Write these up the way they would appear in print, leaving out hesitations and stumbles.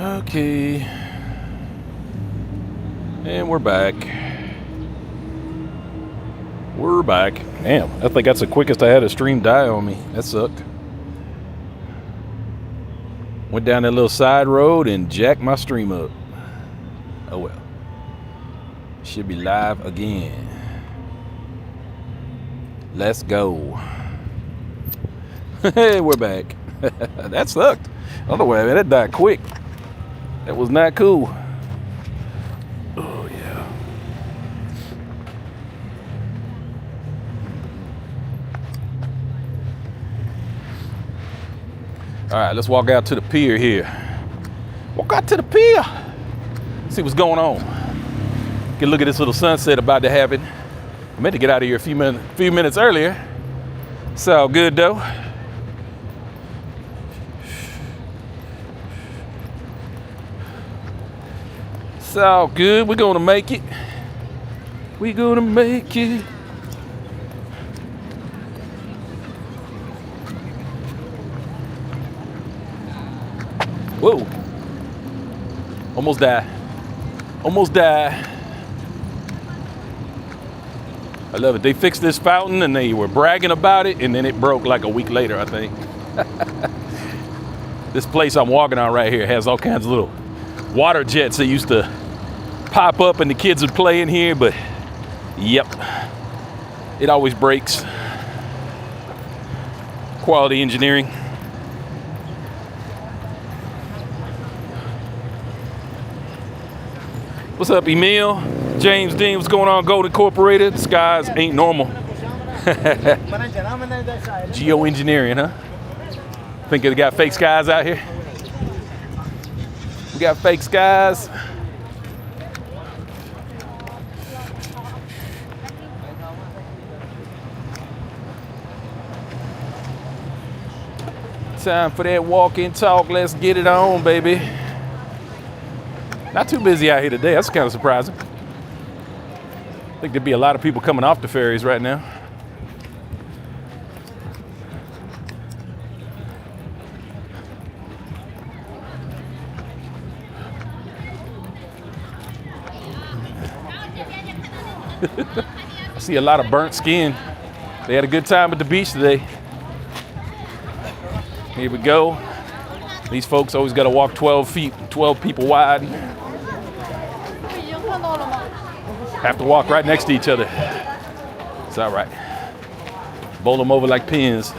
Okay. And we're back. We're back. Damn, I think that's the quickest I had a stream die on me. That sucked. Went down that little side road and jacked my stream up. Oh well. Should be live again. Let's go. Hey, we're back. That sucked. Otherwise, that died quick. That was not cool. Oh, yeah. All right, let's walk out to the pier here. Walk out to the pier. See what's going on. Get a look at this little sunset about to happen. I meant to get out of here a few minutes earlier. It's all good, though. It's all good. We're gonna make it. We're gonna make it. Whoa. Almost died. Almost died. I love it. They fixed this fountain and they were bragging about it, and then it broke like a week later, I think. This place I'm walking on right here has all kinds of little water jets that used to pop up and the kids would play in here, but yep, it always breaks. Quality engineering. What's up, Emil? James Dean, what's going on? Gold Incorporated. Skies ain't normal. Geoengineering, huh? Think they got fake skies out here? We got fake skies. Time for that walk and talk. Let's get it on, baby. Not too busy out here today. That's kind of surprising. I think there'd be a lot of people coming off the ferries right now. I see a lot of burnt skin. They had a good time at the beach today. Here we go. These folks always got to walk 12 feet, 12 people wide. Have to walk right next to each other. It's all right. Bowl them over like pins.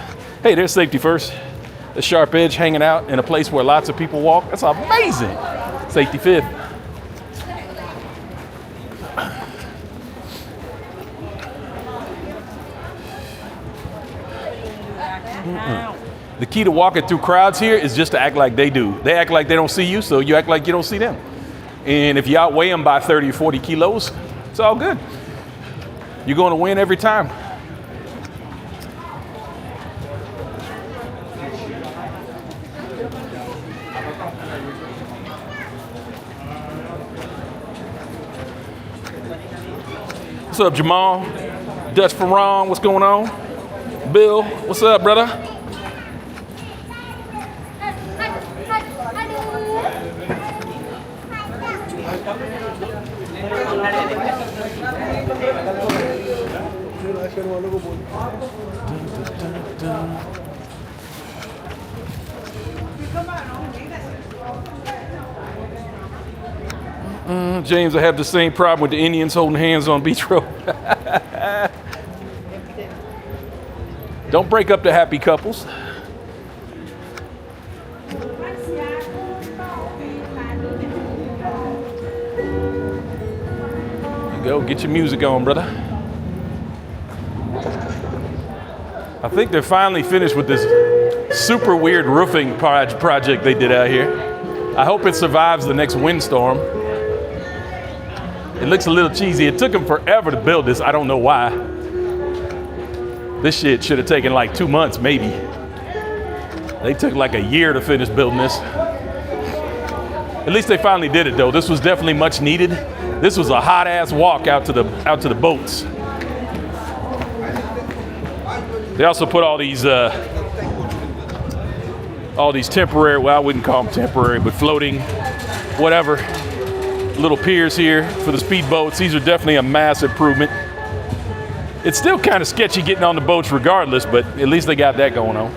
Hey, there's safety first. The sharp edge hanging out in a place where lots of people walk. That's amazing. Safety fifth. The key to walking through crowds here is just to act like they do. They act like they don't see you, so you act like you don't see them. And if you outweigh them by 30 or 40 kilos, it's all good. You're going to win every time. What's up, Jamal? Dutch Ferron, what's going on? Bill, what's up, brother? James, I have the same problem with the Indians holding hands on Beach Road. Don't break up the happy couples. There you go, get your music on, brother. I think they're finally finished with this super weird roofing project they did out here. I hope it survives the next windstorm. It looks a little cheesy. It took them forever to build this. I don't know why. This shit should have taken like 2 months, maybe. They took like a year to finish building this. At least they finally did it, though. This was definitely much needed. This was a hot ass walk out to the boats. They also put all these temporary, well, I wouldn't call them temporary, but floating whatever little piers here for the speedboats. These are definitely a massive improvement. It's still kind of sketchy getting on the boats regardless, but at least they got that going on.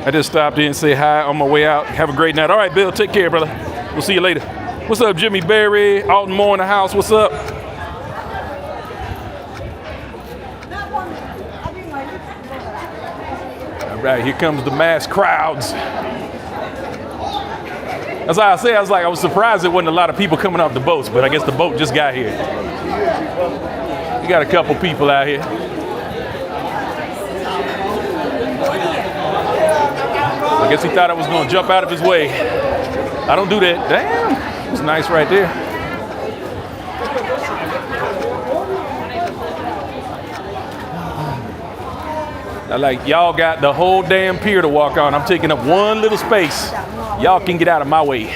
I just stopped in and say hi on my way out. Have a great night. All right, Bill, take care, brother. We'll see you later. What's up, Jimmy Berry? Alton Moore in the house. What's up? All right, here comes the mass crowds. That's why I say, I was surprised there wasn't a lot of people coming off the boats, but I guess the boat just got here. We got a couple people out here. I guess he thought I was going to jump out of his way. I don't do that. Damn, it's nice right there. I like, y'all got the whole damn pier to walk on. I'm taking up one little space. Y'all can get out of my way.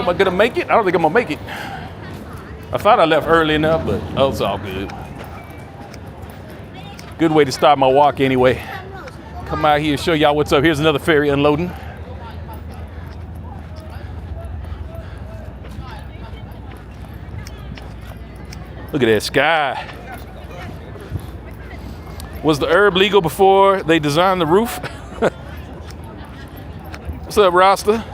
Am I gonna make it? I don't think I'm gonna make it. I thought I left early enough, but it's all good. Good way to start my walk anyway. Come out here and show y'all what's up. Here's another ferry unloading. Look at that sky. Was the herb legal before they designed the roof? What's up, Rasta?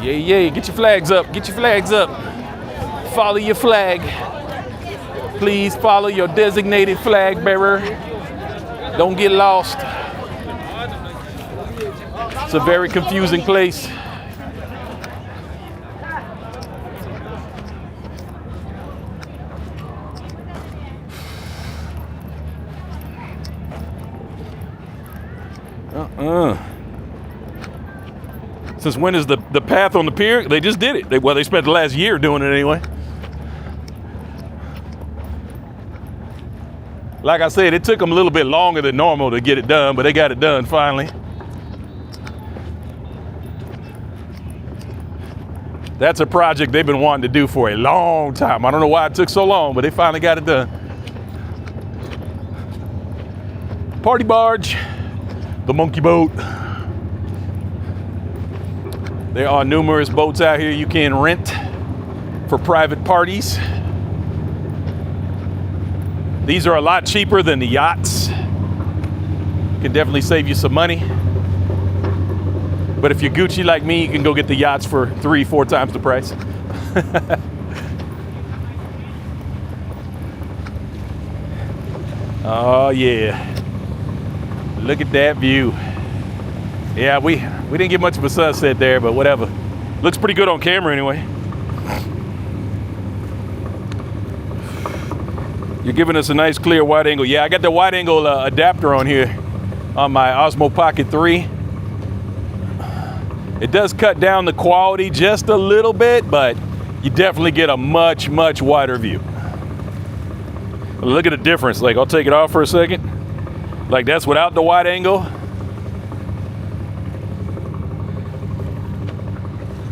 Yeah, get your flags up, get your flags up. Follow your flag. Please follow your designated flag bearer. Don't get lost. It's a very confusing place. Since when is the path on the pier? They just did it. They spent the last year doing it anyway. Like I said, it took them a little bit longer than normal to get it done, but they got it done finally. That's a project they've been wanting to do for a long time. I don't know why it took so long, but they finally got it done. Party barge, the monkey boat. There are numerous boats out here you can rent for private parties. These are a lot cheaper than the yachts. Can definitely save you some money. But if you're Gucci like me, you can go get the yachts for 3-4 times the price. Oh yeah. Look at that view. Yeah, we didn't get much of a sunset there, but whatever. Looks pretty good on camera anyway. You're giving us a nice clear wide angle. Yeah, I got the wide angle adapter on here on my Osmo Pocket 3. It does cut down the quality just a little bit, but you definitely get a much, much wider view. Look at the difference. Like, I'll take it off for a second. Like, that's without the wide angle.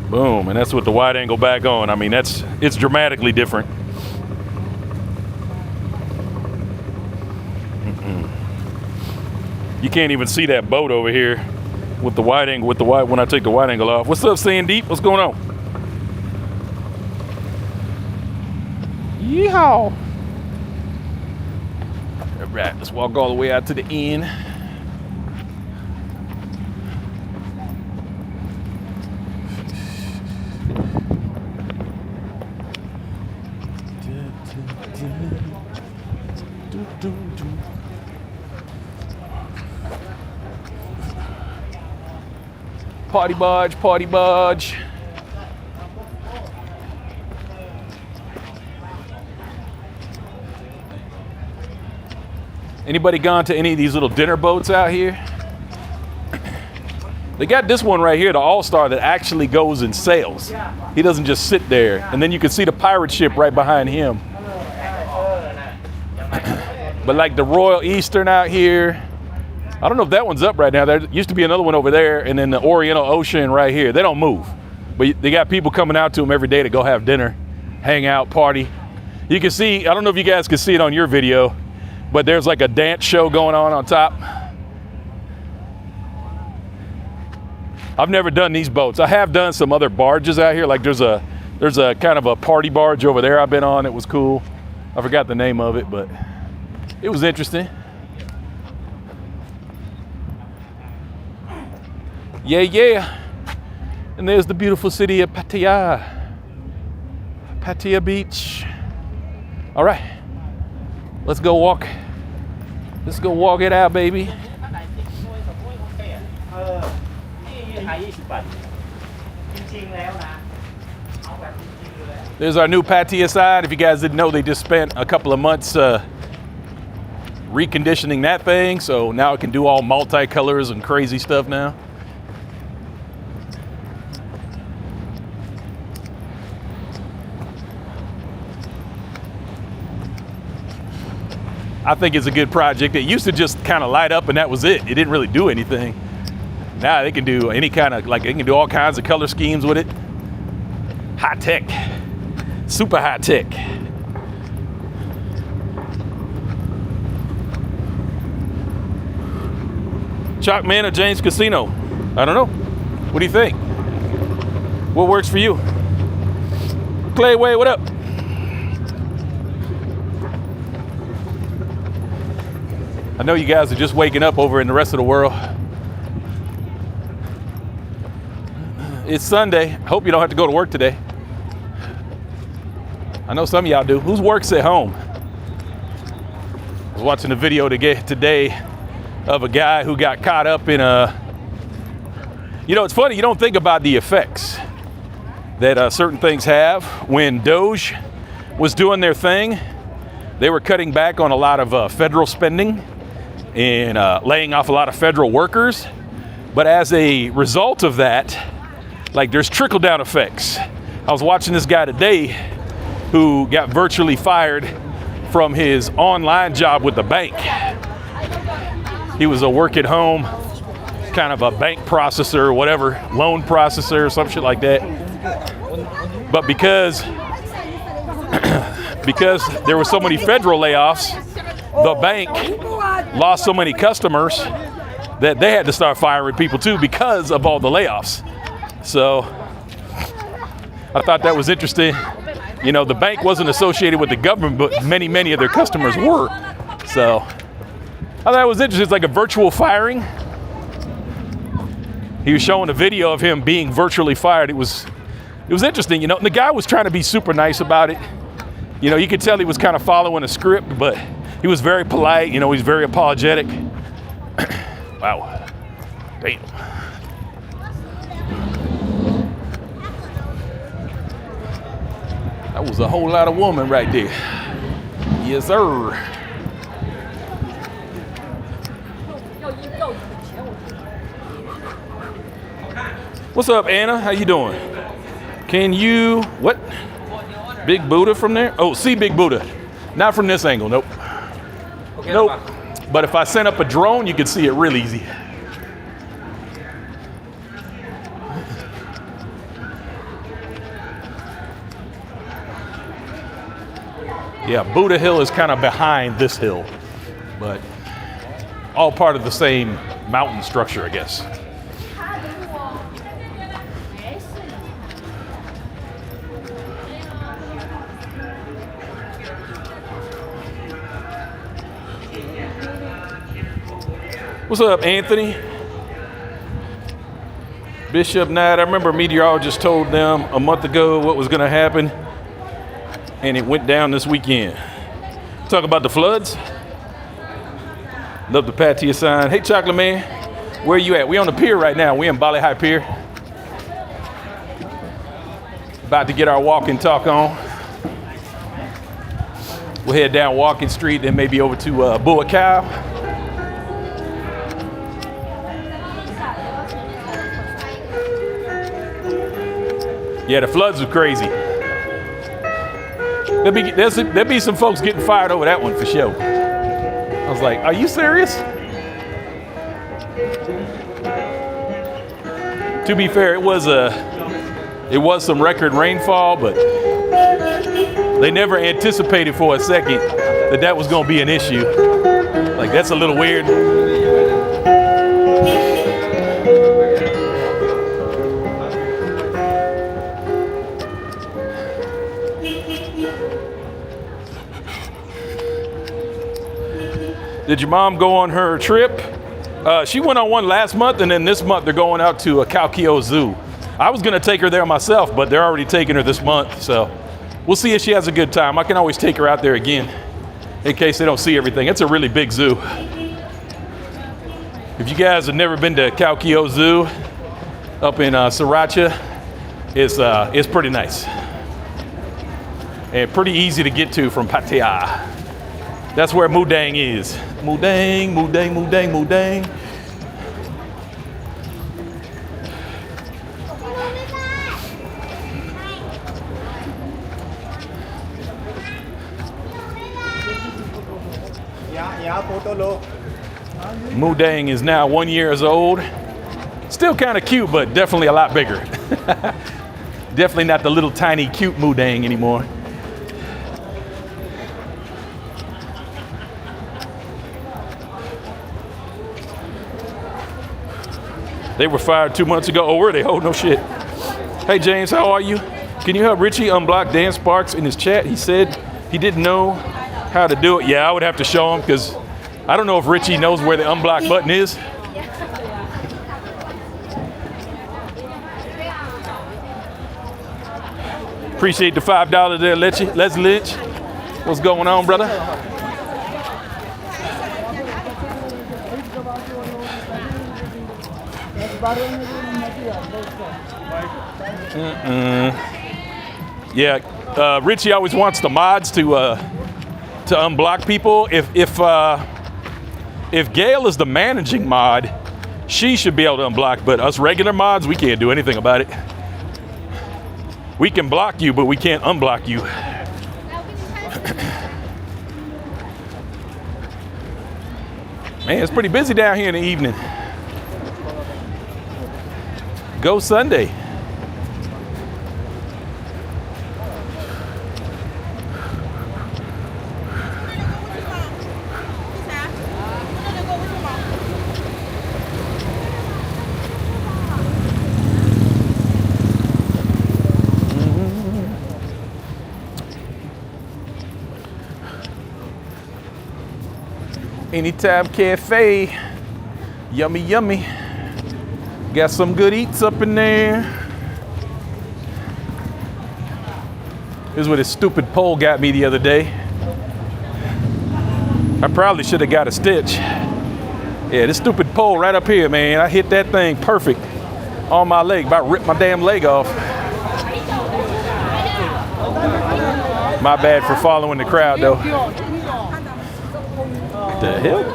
Boom, and that's with the wide angle back on. I mean, it's dramatically different. You can't even see that boat over here with the wide angle, when I take the wide angle off. What's up, Sandeep? What's going on? Yeehaw. All right, let's walk all the way out to the end. Party barge, party barge. Anybody gone to any of these little dinner boats out here? They got this one right here, the All-Star, that actually goes and sails. He doesn't just sit there. And then you can see the pirate ship right behind him. But like the Royal Eastern out here, I don't know if that one's up right now. There used to be another one over there, and then the Oriental Ocean right here. They don't move. But they got people coming out to them every day to go have dinner, hang out, party. You can see, I don't know if you guys can see it on your video, but there's like a dance show going on top. I've never done these boats. I have done some other barges out here. Like there's a kind of a party barge over there I've been on. It was cool. I forgot the name of it, but it was interesting. Yeah. And there's the beautiful city of Pattaya. Pattaya Beach. All right. Let's go walk. Let's go walk it out, baby. There's our new Pattaya side. If you guys didn't know, they just spent a couple of months reconditioning that thing, so now it can do all multicolors and crazy stuff now. I think it's a good project. It used to just kind of light up and that was it. It didn't really do anything. Now they can do any kind of, like they can do all kinds of color schemes with it. High tech, super high tech. Chalkman or James Casino? I don't know. What do you think? What works for you? Clayway, what up? I know you guys are just waking up over in the rest of the world. It's Sunday. Hope you don't have to go to work today. I know some of y'all do. Whose works at home? I was watching a video today of a guy who got caught up in a... You know, it's funny, you don't think about the effects that certain things have. When Doge was doing their thing, they were cutting back on a lot of federal spending and laying off a lot of federal workers. But as a result of that, like there's trickle-down effects. I was watching this guy today who got virtually fired from his online job with the bank. He was a work-at-home, kind of a bank processor or whatever, loan processor or some shit like that. But because there were so many federal layoffs, the bank lost so many customers that they had to start firing people too because of all the layoffs. So I thought that was interesting. You know, the bank wasn't associated with the government, but many of their customers were. So I thought it was interesting. It's like a virtual firing. He was showing a video of him being virtually fired. It was interesting, you know. And the guy was trying to be super nice about it. You know, you could tell he was kind of following a script, but he was very polite. You know, he's very apologetic. Wow. Damn. That was a whole lot of woman right there. Yes, sir. What's up, Anna? How you doing? Can you, what? Big Buddha from there? Oh, see Big Buddha. Not from this angle, nope. Okay, nope. But if I sent up a drone, you could see it real easy. Yeah, Buddha Hill is kind of behind this hill, but all part of the same mountain structure, I guess. What's up, Anthony? Bishop Knight, I remember a meteorologist told them a month ago what was gonna happen, and it went down this weekend. Talk about the floods. Love the Pattaya sign. Hey, Chocolate Man. Where you at? We on the pier right now. We in Bali High Pier. About to get our walk and talk on. We'll head down Walking Street, then maybe over to Buakau. Yeah, the floods are crazy. There'll be some folks getting fired over that one for sure. I was like, are you serious? To be fair, it was some record rainfall, but they never anticipated for a second that was going to be an issue. Like, that's a little weird. Did your mom go on her trip? She went on one last month, and then this month they're going out to a Kaukio Zoo. I was going to take her there myself, but they're already taking her this month, so we'll see if she has a good time. I can always take her out there again in case they don't see everything. It's a really big zoo. If you guys have never been to Kaukio Zoo up in Sriracha, it's pretty nice and pretty easy to get to from Pattaya. That's where Mudang is. Mudang, Mudang, Mudang, Mudang. Mudang is now 1 year old. Still kind of cute, but definitely a lot bigger. Definitely not the little tiny cute Mudang anymore. They were fired 2 months ago. Oh, were they? Oh, no shit. Hey, James, how are you? Can you help Richie unblock Dan Sparks in his chat? He said he didn't know how to do it. Yeah, I would have to show him because I don't know if Richie knows where the unblock button is. Appreciate the $5 there, Les Lynch. What's going on, brother? Yeah, Richie always wants the mods to unblock people. If Gail is the managing mod, she should be able to unblock. But us regular mods, we can't do anything about it. We can block you, but we can't unblock you. Man, it's pretty busy down here in the evening. Go Sunday. Anytime Cafe, yummy, yummy. Got some good eats up in there. Here's what this stupid pole got me the other day. I probably should have got a stitch. Yeah, this stupid pole right up here, man. I hit that thing perfect on my leg. About ripped my damn leg off. My bad for following the crowd, though. What the hell?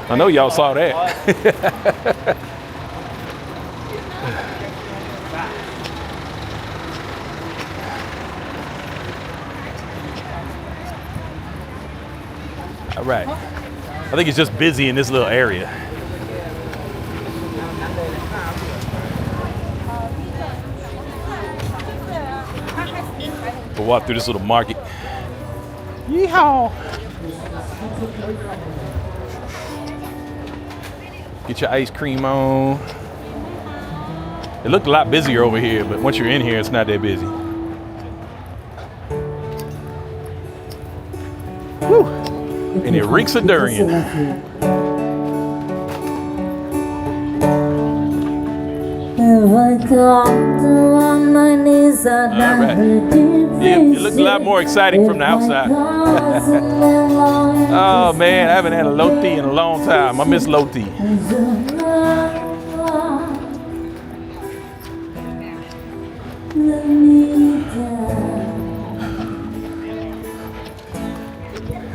I know y'all saw that. All right. I think it's just busy in this little area. We'll walk through this little market. Yeehaw! Get your ice cream on. It looked a lot busier over here, but once you're in here, it's not that busy. Whew. And it reeks of durian. on my knees, All right. Yeah, it looks a lot more exciting from the outside. Oh man, I haven't had a low tea in a long time. I miss low tea.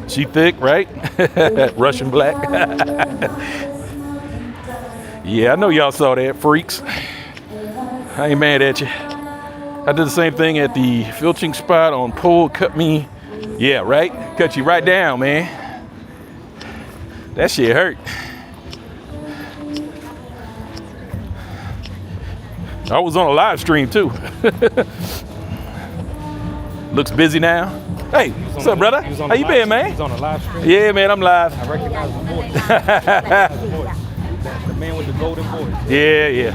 She thick, right? Russian black. Yeah, I know y'all saw that, freaks. I ain't mad at you. I did the same thing at the filching spot on pole. Cut me. Yeah, right? Cut you right down, man. That shit hurt. I was on a live stream too. Looks busy now. Hey, what's up, brother? How you been, man? He's on a live stream. Yeah, man, I'm live. I recognize the voice. The man with the golden voice. Yeah.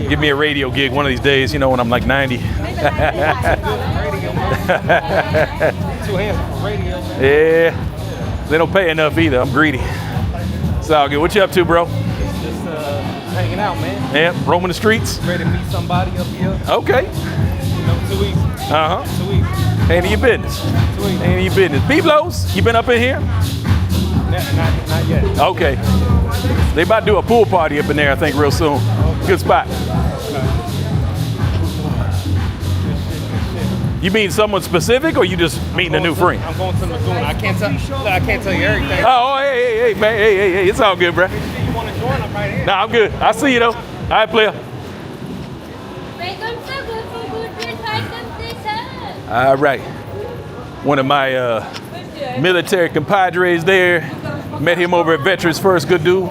Give me a radio gig one of these days, you know, when I'm like 90. Too handsome for radio. Yeah, they don't pay enough either. I'm greedy. It's all good. What you up to, bro? Just hanging out, man. Yeah, roaming the streets. Ready to meet somebody up here. Okay. You know, 2 weeks. 2 weeks. Ain't your business. 2 weeks. Ain't your business. Biblos, you been up in here? Not yet. Okay. They about to do a pool party up in there, I think, real soon. Good spot. You mean someone specific, or you just meeting a new friend? I'm going to Lagoon. I can't tell you everything. Oh, hey, man, hey, it's all good, bro. You want to join? I'm right here. Nah, I'm good. I see you though. All right, player. All right. One of my military compadres there. Met him over at Veterans First. Good dude.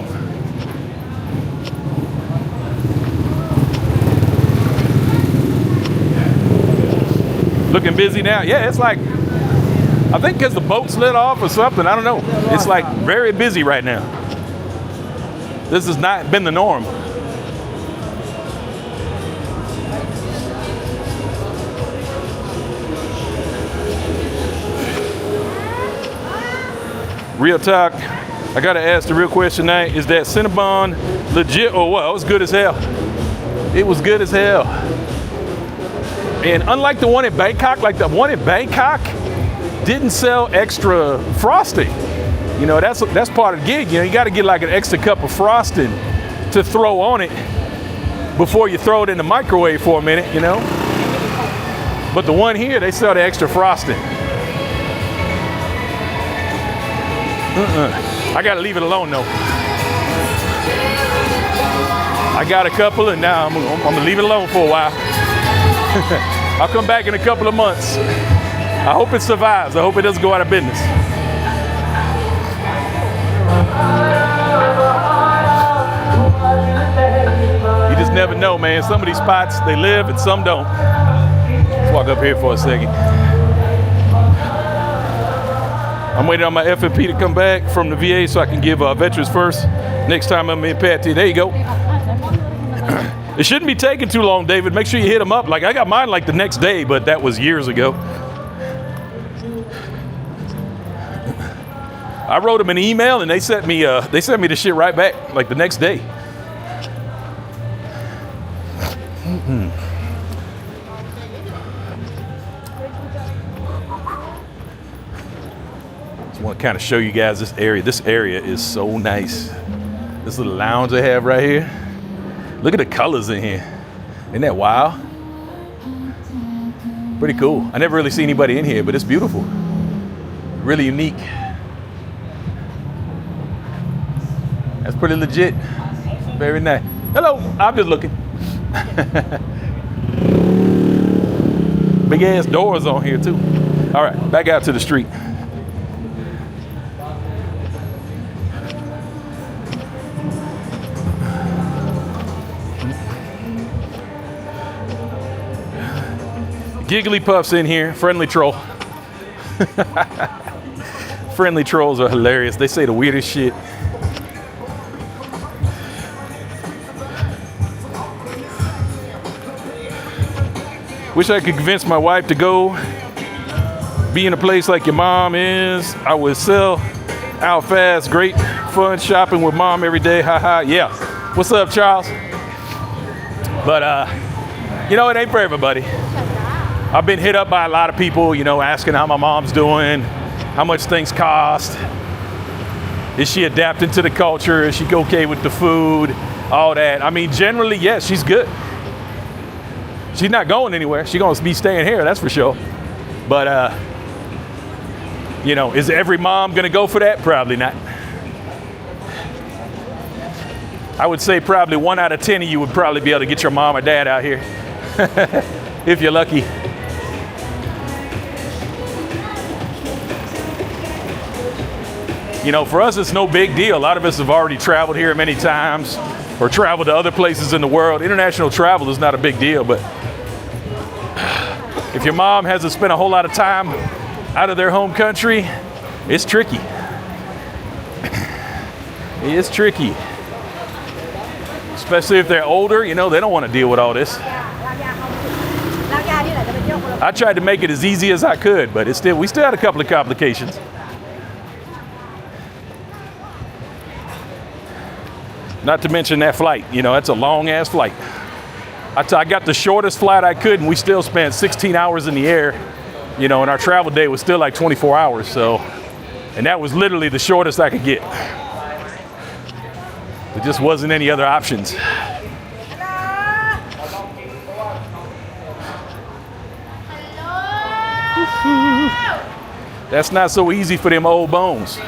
Looking busy now. Yeah, it's like, I think because the boat slid off or something. I don't know. It's like very busy right now. This has not been the norm. Real talk, I gotta ask the real question tonight, is that Cinnabon legit or what? It was good as hell. It was good as hell. And unlike the one in Bangkok, like the one in Bangkok didn't sell extra frosting. You know, that's part of the gig. You know, you gotta get like an extra cup of frosting to throw on it before you throw it in the microwave for a minute, you know? But the one here, they sell the extra frosting. I gotta leave it alone though. I got a couple and now I'm gonna leave it alone for a while. I'll come back in a couple of months. I hope it survives. I hope it doesn't go out of business. You just never know, man. Some of these spots, they live and some don't. Let's walk up here for a second. I'm waiting on my FMP to come back from the VA so I can give Veterans First next time I'm in Pattaya. There you go. It shouldn't be taking too long, David. Make sure you hit them up. Like I got mine like the next day, but that was years ago. I wrote them an email and they sent me the shit right back like the next day. Just want to kind of show you guys this area. This area is so nice. This little lounge they have right here. Look at the colors in here. Isn't that wild? Pretty cool. I never really see anybody in here, but it's beautiful. Really unique. That's pretty legit. Very nice. Hello, I'm just looking. Big ass doors on here too. All right, back out to the street. Giggly Puff's in here, friendly troll. Friendly trolls are hilarious. They say the weirdest shit. Wish I could convince my wife to go be in a place like your mom is. I would sell out fast. Great fun shopping with mom every day. Ha ha. Yeah. What's up, Charles? But, you know, it ain't for everybody. I've been hit up by a lot of people, you know, asking how my mom's doing, how much things cost. Is she adapting to the culture? Is she okay with the food? All that. I mean, generally, yes, she's good. She's not going anywhere. She's going to be staying here, that's for sure. But, you know, is every mom going to go for that? Probably not. I would say probably 1 out of 10 of you would probably be able to get your mom or dad out here. If you're lucky. You know, for us, it's no big deal. A lot of us have already traveled here many times or traveled to other places in the world. International travel is not a big deal, but if your mom hasn't spent a whole lot of time out of their home country, it's tricky. It's tricky. Especially if they're older, you know, they don't want to deal with all this. I tried to make it as easy as I could, but we still had a couple of complications. Not to mention that flight, you know, that's a long ass flight. I got the shortest flight I could, and we still spent 16 hours in the air, you know, and our travel day was still like 24 hours. So, and that was literally the shortest I could get. There just wasn't any other options. That's not so easy for them old bones.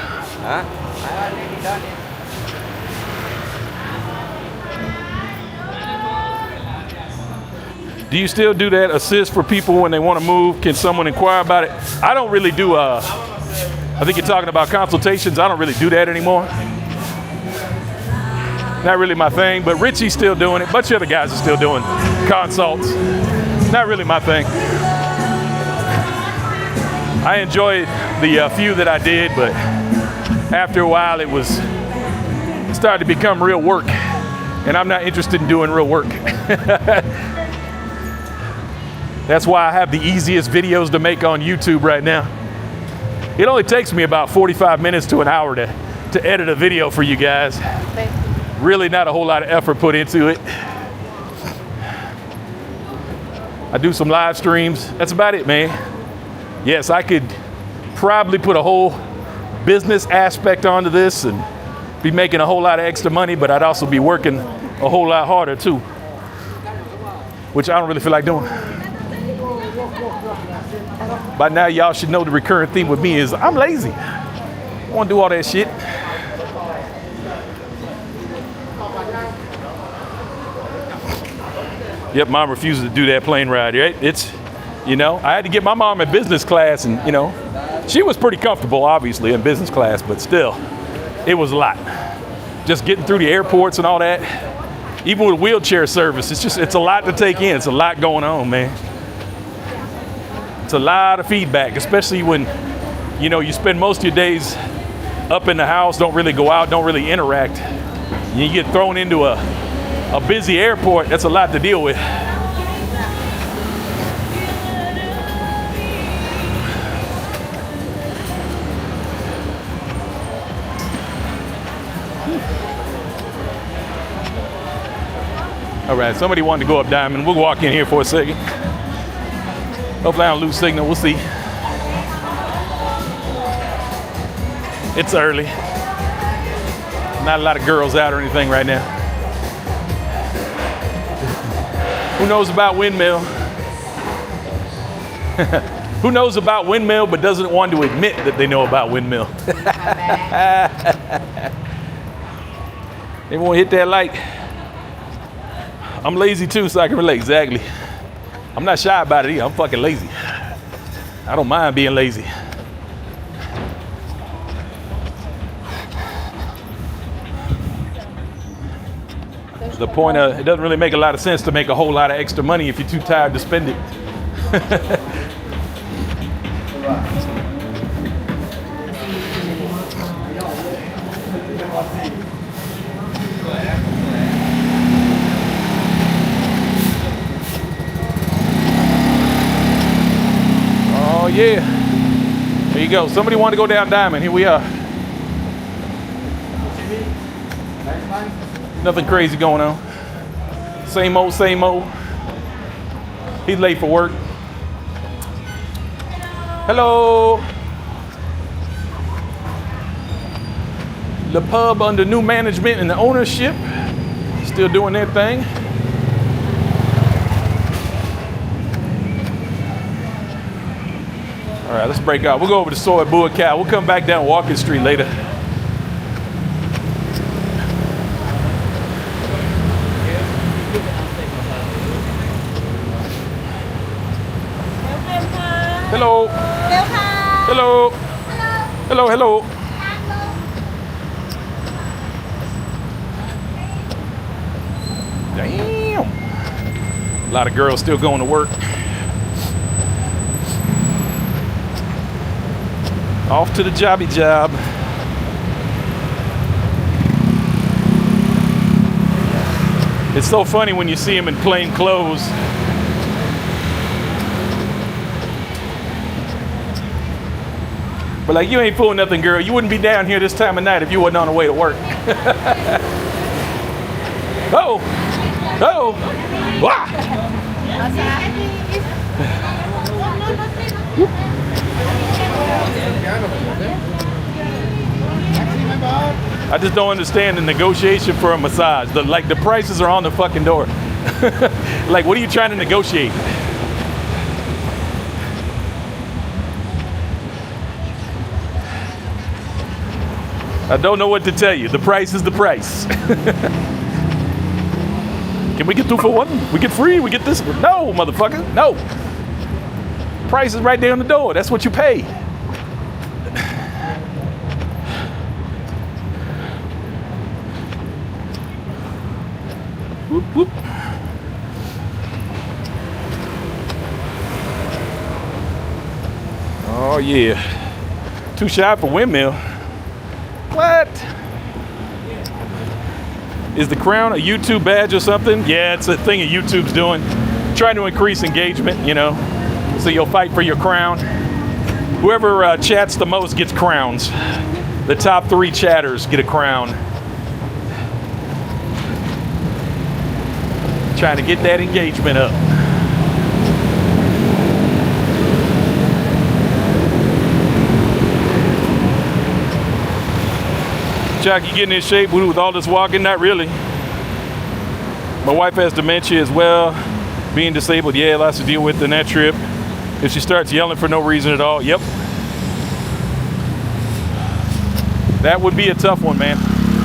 Do you still do that assist for people when they want to move? Can someone inquire about it? I don't really do, I think you're talking about consultations. I don't really do that anymore. Not really my thing, but Richie's still doing it. A bunch of other guys are still doing consults. Not really my thing. I enjoyed the few that I did, but after a while it started to become real work, and I'm not interested in doing real work. That's why I have the easiest videos to make on YouTube right now. It only takes me about 45 minutes to an hour to edit a video for you guys. Really not a whole lot of effort put into it. I do some live streams. That's about it, man. Yes, I could probably put a whole business aspect onto this and be making a whole lot of extra money, but I'd also be working a whole lot harder too, which I don't really feel like doing. By now, y'all should know the recurrent theme with me is I'm lazy. I don't want to do all that shit. Yep, mom refuses to do that plane ride, right? It's, you know, I had to get my mom in business class, and, you know, she was pretty comfortable, obviously, in business class, but still, it was a lot. Just getting through the airports and all that, even with wheelchair service, it's a lot to take in. It's a lot going on, man. It's a lot of feedback, especially when, you know, you spend most of your days up in the house, don't really go out, don't really interact. You get thrown into a busy airport, that's a lot to deal with. All right, somebody wanted to go up Diamond. We'll walk in here for a second. Hopefully I don't lose signal, we'll see. It's early. Not a lot of girls out or anything right now. Who knows about windmill? Who knows about windmill but doesn't want to admit that they know about windmill? Anyone hit that light? I'm lazy too, so I can relate. Exactly. I'm not shy about it either. I'm fucking lazy. I don't mind being lazy. The point of, it doesn't really make a lot of sense to make a whole lot of extra money if you're too tired to spend it. Oh yeah, there you go. Somebody wanted to go down Diamond. Here we are. Nothing crazy going on. Same old, same old. He's late for work. Hello. The pub under new management and the ownership, still doing their thing. All right, let's break out. We'll go over to Soy Bua Cow. We'll come back down Walking Street later. Hello. Hello. Hello, hello. Damn. A lot of girls still going to work. Off to the jobby job. It's so funny when you see them in plain clothes. But like, you ain't fooling nothing, girl. You wouldn't be down here this time of night if you wasn't on the way to work. Oh, oh, wah! I just don't understand the negotiation for a massage. The prices are on the fucking door. Like, what are you trying to negotiate? I don't know what to tell you. The price is the price. Can we get 2 for 1? We get free? We get this? No, motherfucker. No. Price is right there on the door. That's what you pay. Whoop, whoop. Oh, yeah. Too shy for windmill. What? Is the crown a YouTube badge or something? Yeah, it's a thing that YouTube's doing. Trying to increase engagement, you know. So you'll fight for your crown. Whoever chats the most gets crowns. The top 3 chatters get a crown. Trying to get that engagement up. Jack, you getting in shape with all this walking? Not really. My wife has dementia as well. Being disabled, yeah, lots to deal with in that trip. If she starts yelling for no reason at all, yep. That would be a tough one, man.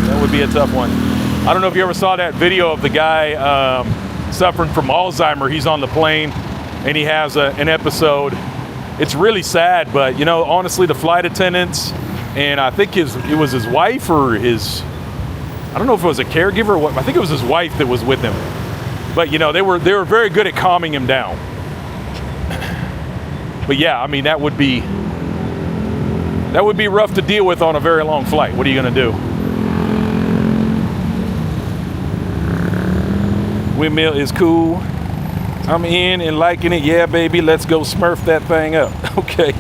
That would be a tough one. I don't know if you ever saw that video of the guy suffering from Alzheimer. He's on the plane and he has an episode. It's really sad, but you know, honestly, the flight attendants, and I think it was his wife or his, I don't know if it was a caregiver or what, I think it was his wife that was with him. But you know, they were very good at calming him down. But yeah, I mean, that would be rough to deal with on a very long flight. What are you gonna do? Windmill is cool. I'm in and liking it. Yeah, baby, let's go smurf that thing up. Okay.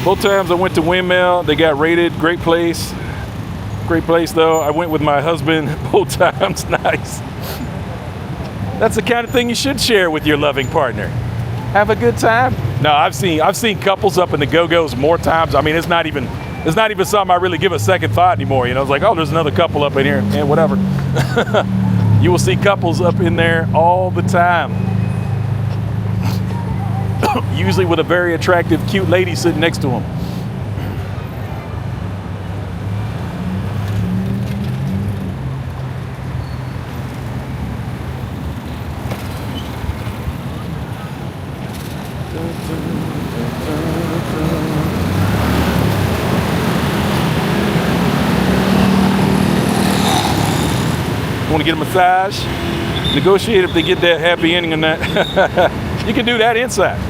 Both times I went to Windmill, they got rated. Great place. Great place though. I went with my husband both times. Nice. That's the kind of thing you should share with your loving partner. Have a good time. No, I've seen couples up in the Go-Go's more times. I mean, it's not even something I really give a second thought anymore. You know, it's like, oh, there's another couple up in here, and whatever. You will see couples up in there all the time. Usually with a very attractive, cute lady sitting next to them. Want to get a massage? Negotiate if they get that happy ending or not. You can do that inside.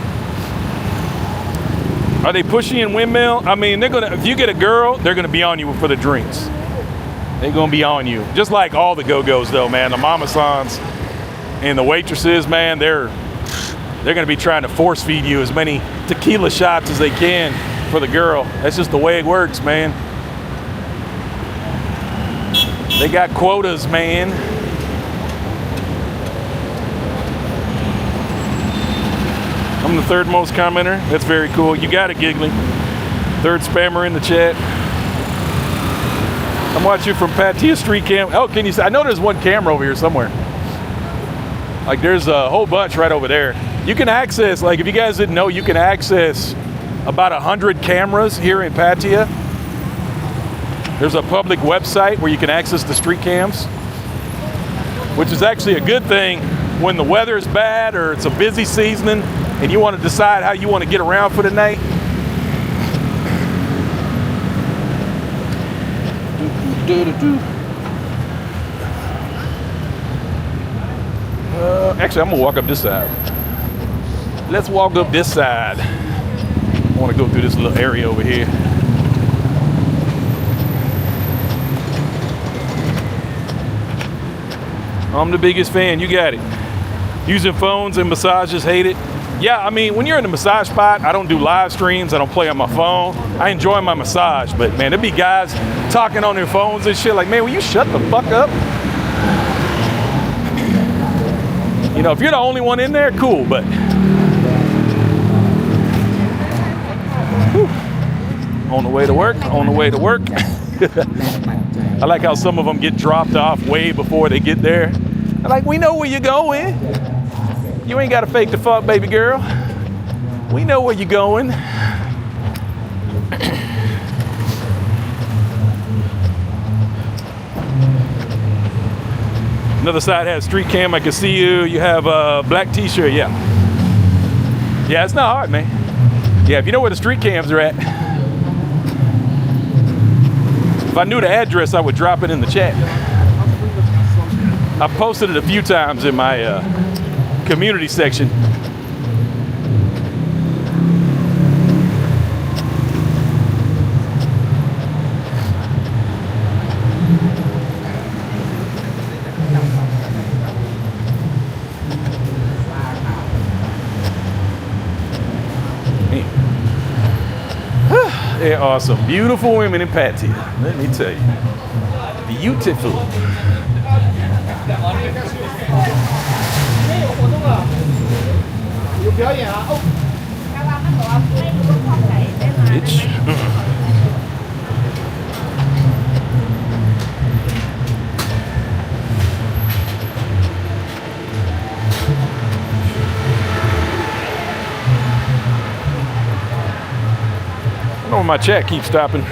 Are they pushy in Windmill? I mean, if you get a girl, they're gonna be on you for the drinks. They're gonna be on you. Just like all the Go-Go's though, man. The mama-sans and the waitresses, man, they're gonna be trying to force feed you as many tequila shots as they can for the girl. That's just the way it works, man. They got quotas, man. I'm the third most commenter. That's very cool. You got it, Giggling. Third spammer in the chat. I'm watching from Pattaya Street Cam. Oh, can you see? I know there's one camera over here somewhere. Like there's a whole bunch right over there. You can access, like if you guys didn't know, you can access about 100 cameras here in Pattaya. There's a public website where you can access the street cams, which is actually a good thing when the weather is bad or it's a busy season and you want to decide how you want to get around for the night. Actually, I'm gonna walk up this side. Let's walk up this side. I want to go through this little area over here. I'm the biggest fan. You got it. Using phones and massages, hate it. Yeah, I mean, when you're in the massage spot, I don't do live streams. I don't play on my phone. I enjoy my massage, but man, there'd be guys talking on their phones and shit. Like, man, will you shut the fuck up? You know, if you're the only one in there, cool, but whew. On the way to work, on the way to work. I like how some of them get dropped off way before they get there. They're like, we know where you're going. You ain't got to fake the fuck, baby girl. We know where you're going. Another side has street cam. I can see you. You have a black t-shirt. Yeah. Yeah, it's not hard, man. Yeah, if you know where the street cams are at. If I knew the address, I would drop it in the chat. I posted it a few times in my community section. They're awesome. Beautiful women in Pattaya. Let me tell you. Beautiful. Bitch. I know my chat keeps stopping.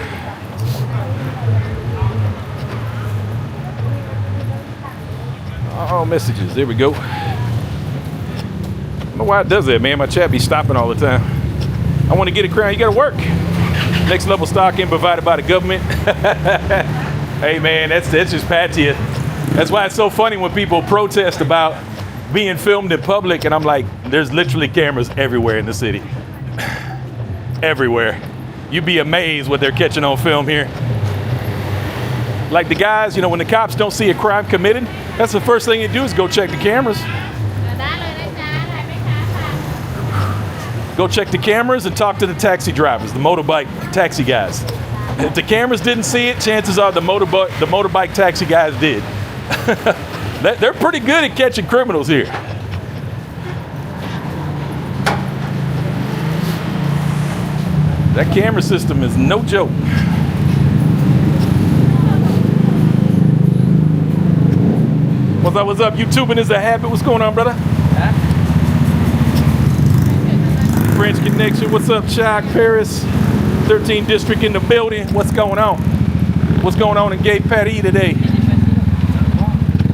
Oh, messages. There we go. I don't know why it does that, man. My chat be stopping all the time. I want to get a crown. You got to work. Next level stocking provided by the government. Hey, man, that's just Pattaya. That's why it's so funny when people protest about being filmed in public, and I'm like, there's literally cameras everywhere in the city. Everywhere. You'd be amazed what they're catching on film here. Like the guys, you know, when the cops don't see a crime committed, that's the first thing they do is go check the cameras. Go check the cameras and talk to the taxi drivers, the motorbike taxi guys. If the cameras didn't see it, chances are the motorbike taxi guys did. They're pretty good at catching criminals here. That camera system is no joke. What's up? YouTubing is a habit. What's going on, brother? French Connection. What's up, Chuck? Paris, 13th District in the building. What's going on? What's going on in Gay Pattaya today?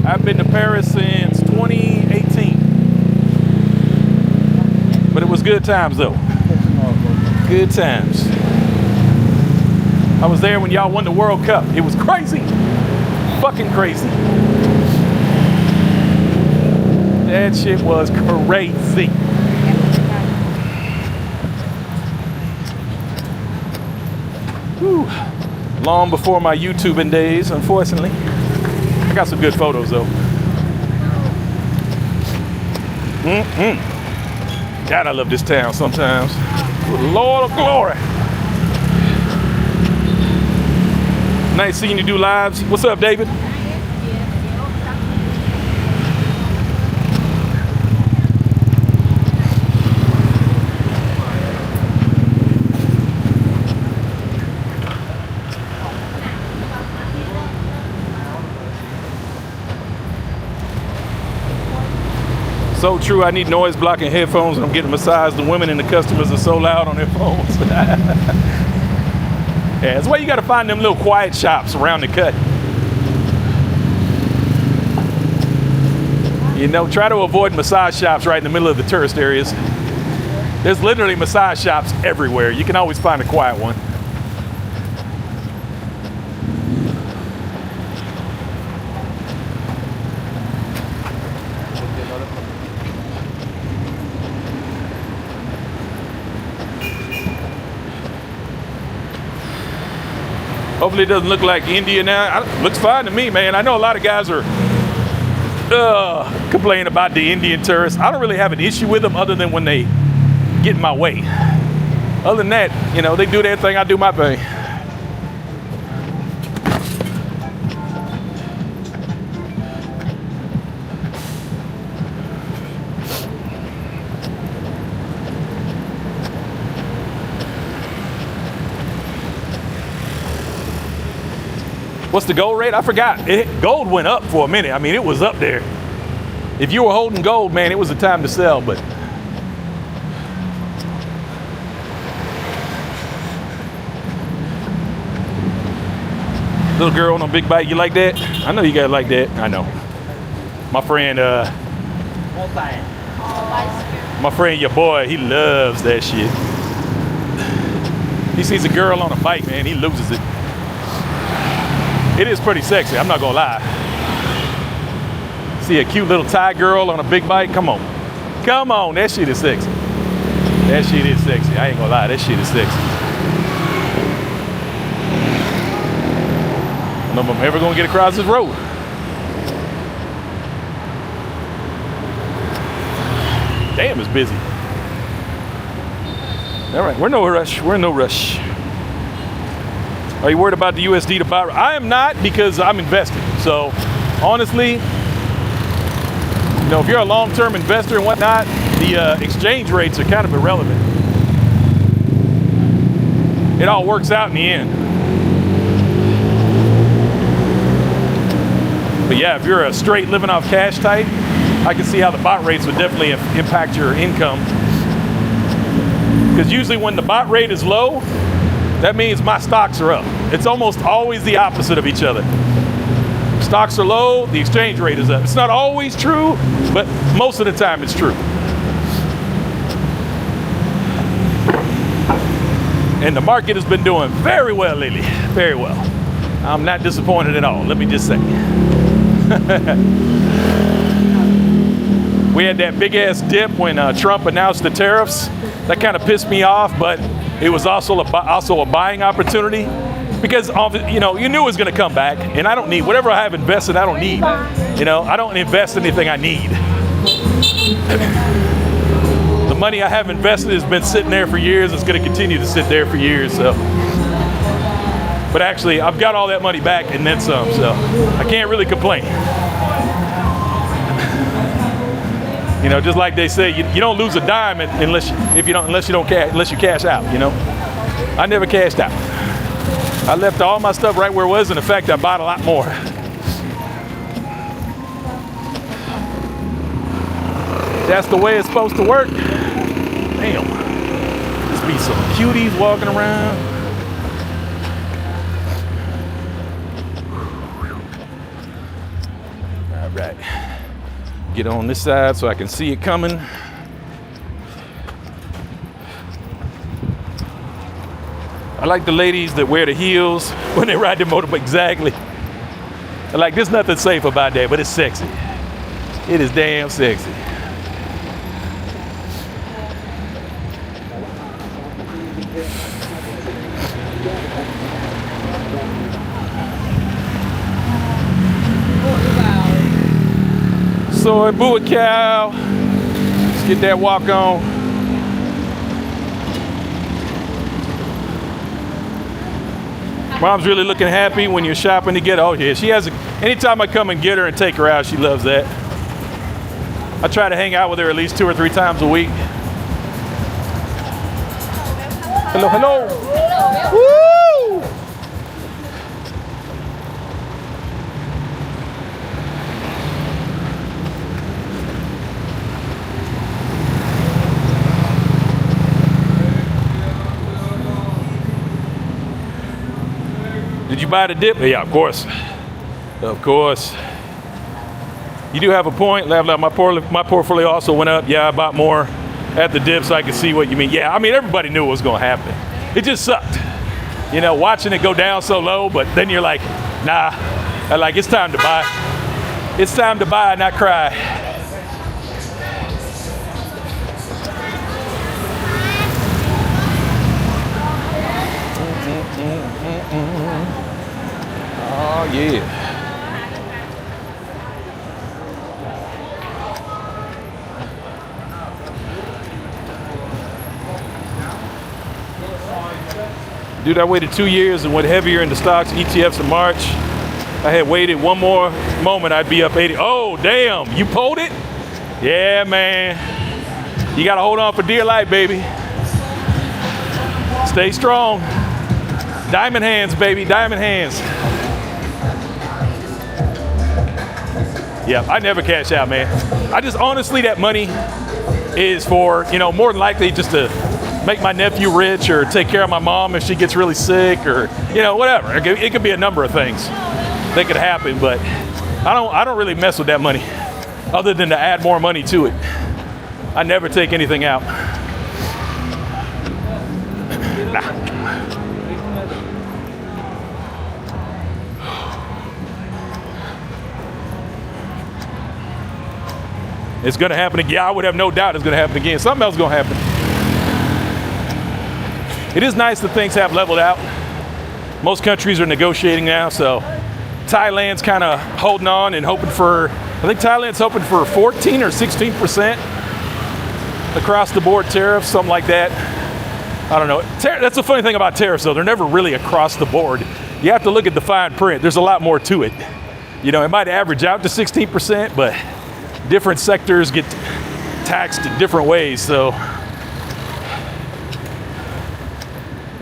I've been to Paris since 2018. But it was good times, though. Good times. I was there when y'all won the World Cup. It was crazy. Fucking crazy. That shit was crazy. Whew. Long before my YouTubing days, unfortunately. I got some good photos, though. God, I love this town sometimes. Lord of glory. Nice seeing you do lives. What's up, David? So true. I need noise blocking headphones and I'm getting massaged. The women and the customers are so loud on their phones. Yeah, that's why you got to find them little quiet shops around the cut. You know, try to avoid massage shops right in the middle of the tourist areas. There's literally massage shops everywhere. You can always find a quiet one. Hopefully it doesn't look like India now. Looks fine to me, man. I know a lot of guys are complaining about the Indian tourists. I don't really have an issue with them other than when they get in my way. Other than that, you know, they do their thing, I do my thing. What's the gold rate? I forgot. Gold went up for a minute. I mean, it was up there. If you were holding gold, man, it was the time to sell, but little girl on a big bike, you like that? I know you guys like that. I know. My friend, your boy, he loves that shit. He sees a girl on a bike, man, he loses it. It is pretty sexy, I'm not gonna lie. See a cute little Thai girl on a big bike? Come on. Come on, that shit is sexy. That shit is sexy. I ain't gonna lie, that shit is sexy. I don't know if I'm ever gonna get across this road. Damn, it's busy. All right, we're in no rush. We're in no rush. Are you worried about the USD to buy? I am not, because I'm investing. So honestly, you know, if you're a long-term investor and whatnot, the exchange rates are kind of irrelevant. It all works out in the end. But yeah, if you're a straight living off cash type, I can see how the bot rates would definitely impact your income. Because usually when the bot rate is low, that means my stocks are up. It's almost always the opposite of each other. Stocks are low, the exchange rate is up. It's not always true, but most of the time it's true. And the market has been doing very well lately, very well. I'm not disappointed at all, let me just say. We had that big ass dip when Trump announced the tariffs. That kind of pissed me off, but it was also a buying opportunity, because you know, you knew it was going to come back, and I don't need whatever I have invested. I don't need, you know, I don't invest anything I need. The money I have invested has been sitting there for years. It's going to continue to sit there for years. So, but actually, I've got all that money back and then some, so I can't really complain. You know, just like they say, you don't lose a dime unless you cash out. You know, I never cashed out. I left all my stuff right where it was, and in fact, I bought a lot more. That's the way it's supposed to work. Damn, just be some cuties walking around. All right. Get on this side so I can see it coming. I like the ladies that wear the heels when they ride their motorbike. Exactly. Like, there's nothing safe about that, but it's sexy. It is damn sexy. Soy butt cow. Let's get that walk on. Mom's really looking happy when you're shopping together. Oh yeah, she has anytime I come and get her and take her out, she loves that. I try to hang out with her at least 2 or 3 times a week. Hello, hello. Woo! Did you buy the dip? Yeah, of course. Of course. You do have a point. My portfolio also went up. Yeah, I bought more at the dip so I could see what you mean. Yeah, I mean, everybody knew what was going to happen. It just sucked. You know, watching it go down so low, but then you're like, nah, like it's time to buy. It's time to buy, not cry. Oh, yeah. Dude, I waited 2 years and went heavier into stocks, ETFs in March. I had waited one more moment, I'd be up 80. Oh, damn, you pulled it? Yeah, man. You gotta hold on for dear life, baby. Stay strong. Diamond hands, baby, diamond hands. Yeah, I never cash out, man. I just, honestly, that money is for, you know, more than likely just to make my nephew rich or take care of my mom if she gets really sick or, you know, whatever. It could be a number of things that could happen, but I don't really mess with that money other than to add more money to it. I never take anything out. Nah. It's gonna happen again. Yeah, I would have no doubt it's gonna happen again. Something else is gonna happen. It is nice that things have leveled out. Most countries are negotiating now, so Thailand's kind of holding on and hoping for, I think Thailand's hoping for 14 or 16% across the board tariffs, something like that. I don't know. That's the funny thing about tariffs, though. They're never really across the board. You have to look at the fine print. There's a lot more to it. You know, it might average out to 16%, but different sectors get taxed in different ways, so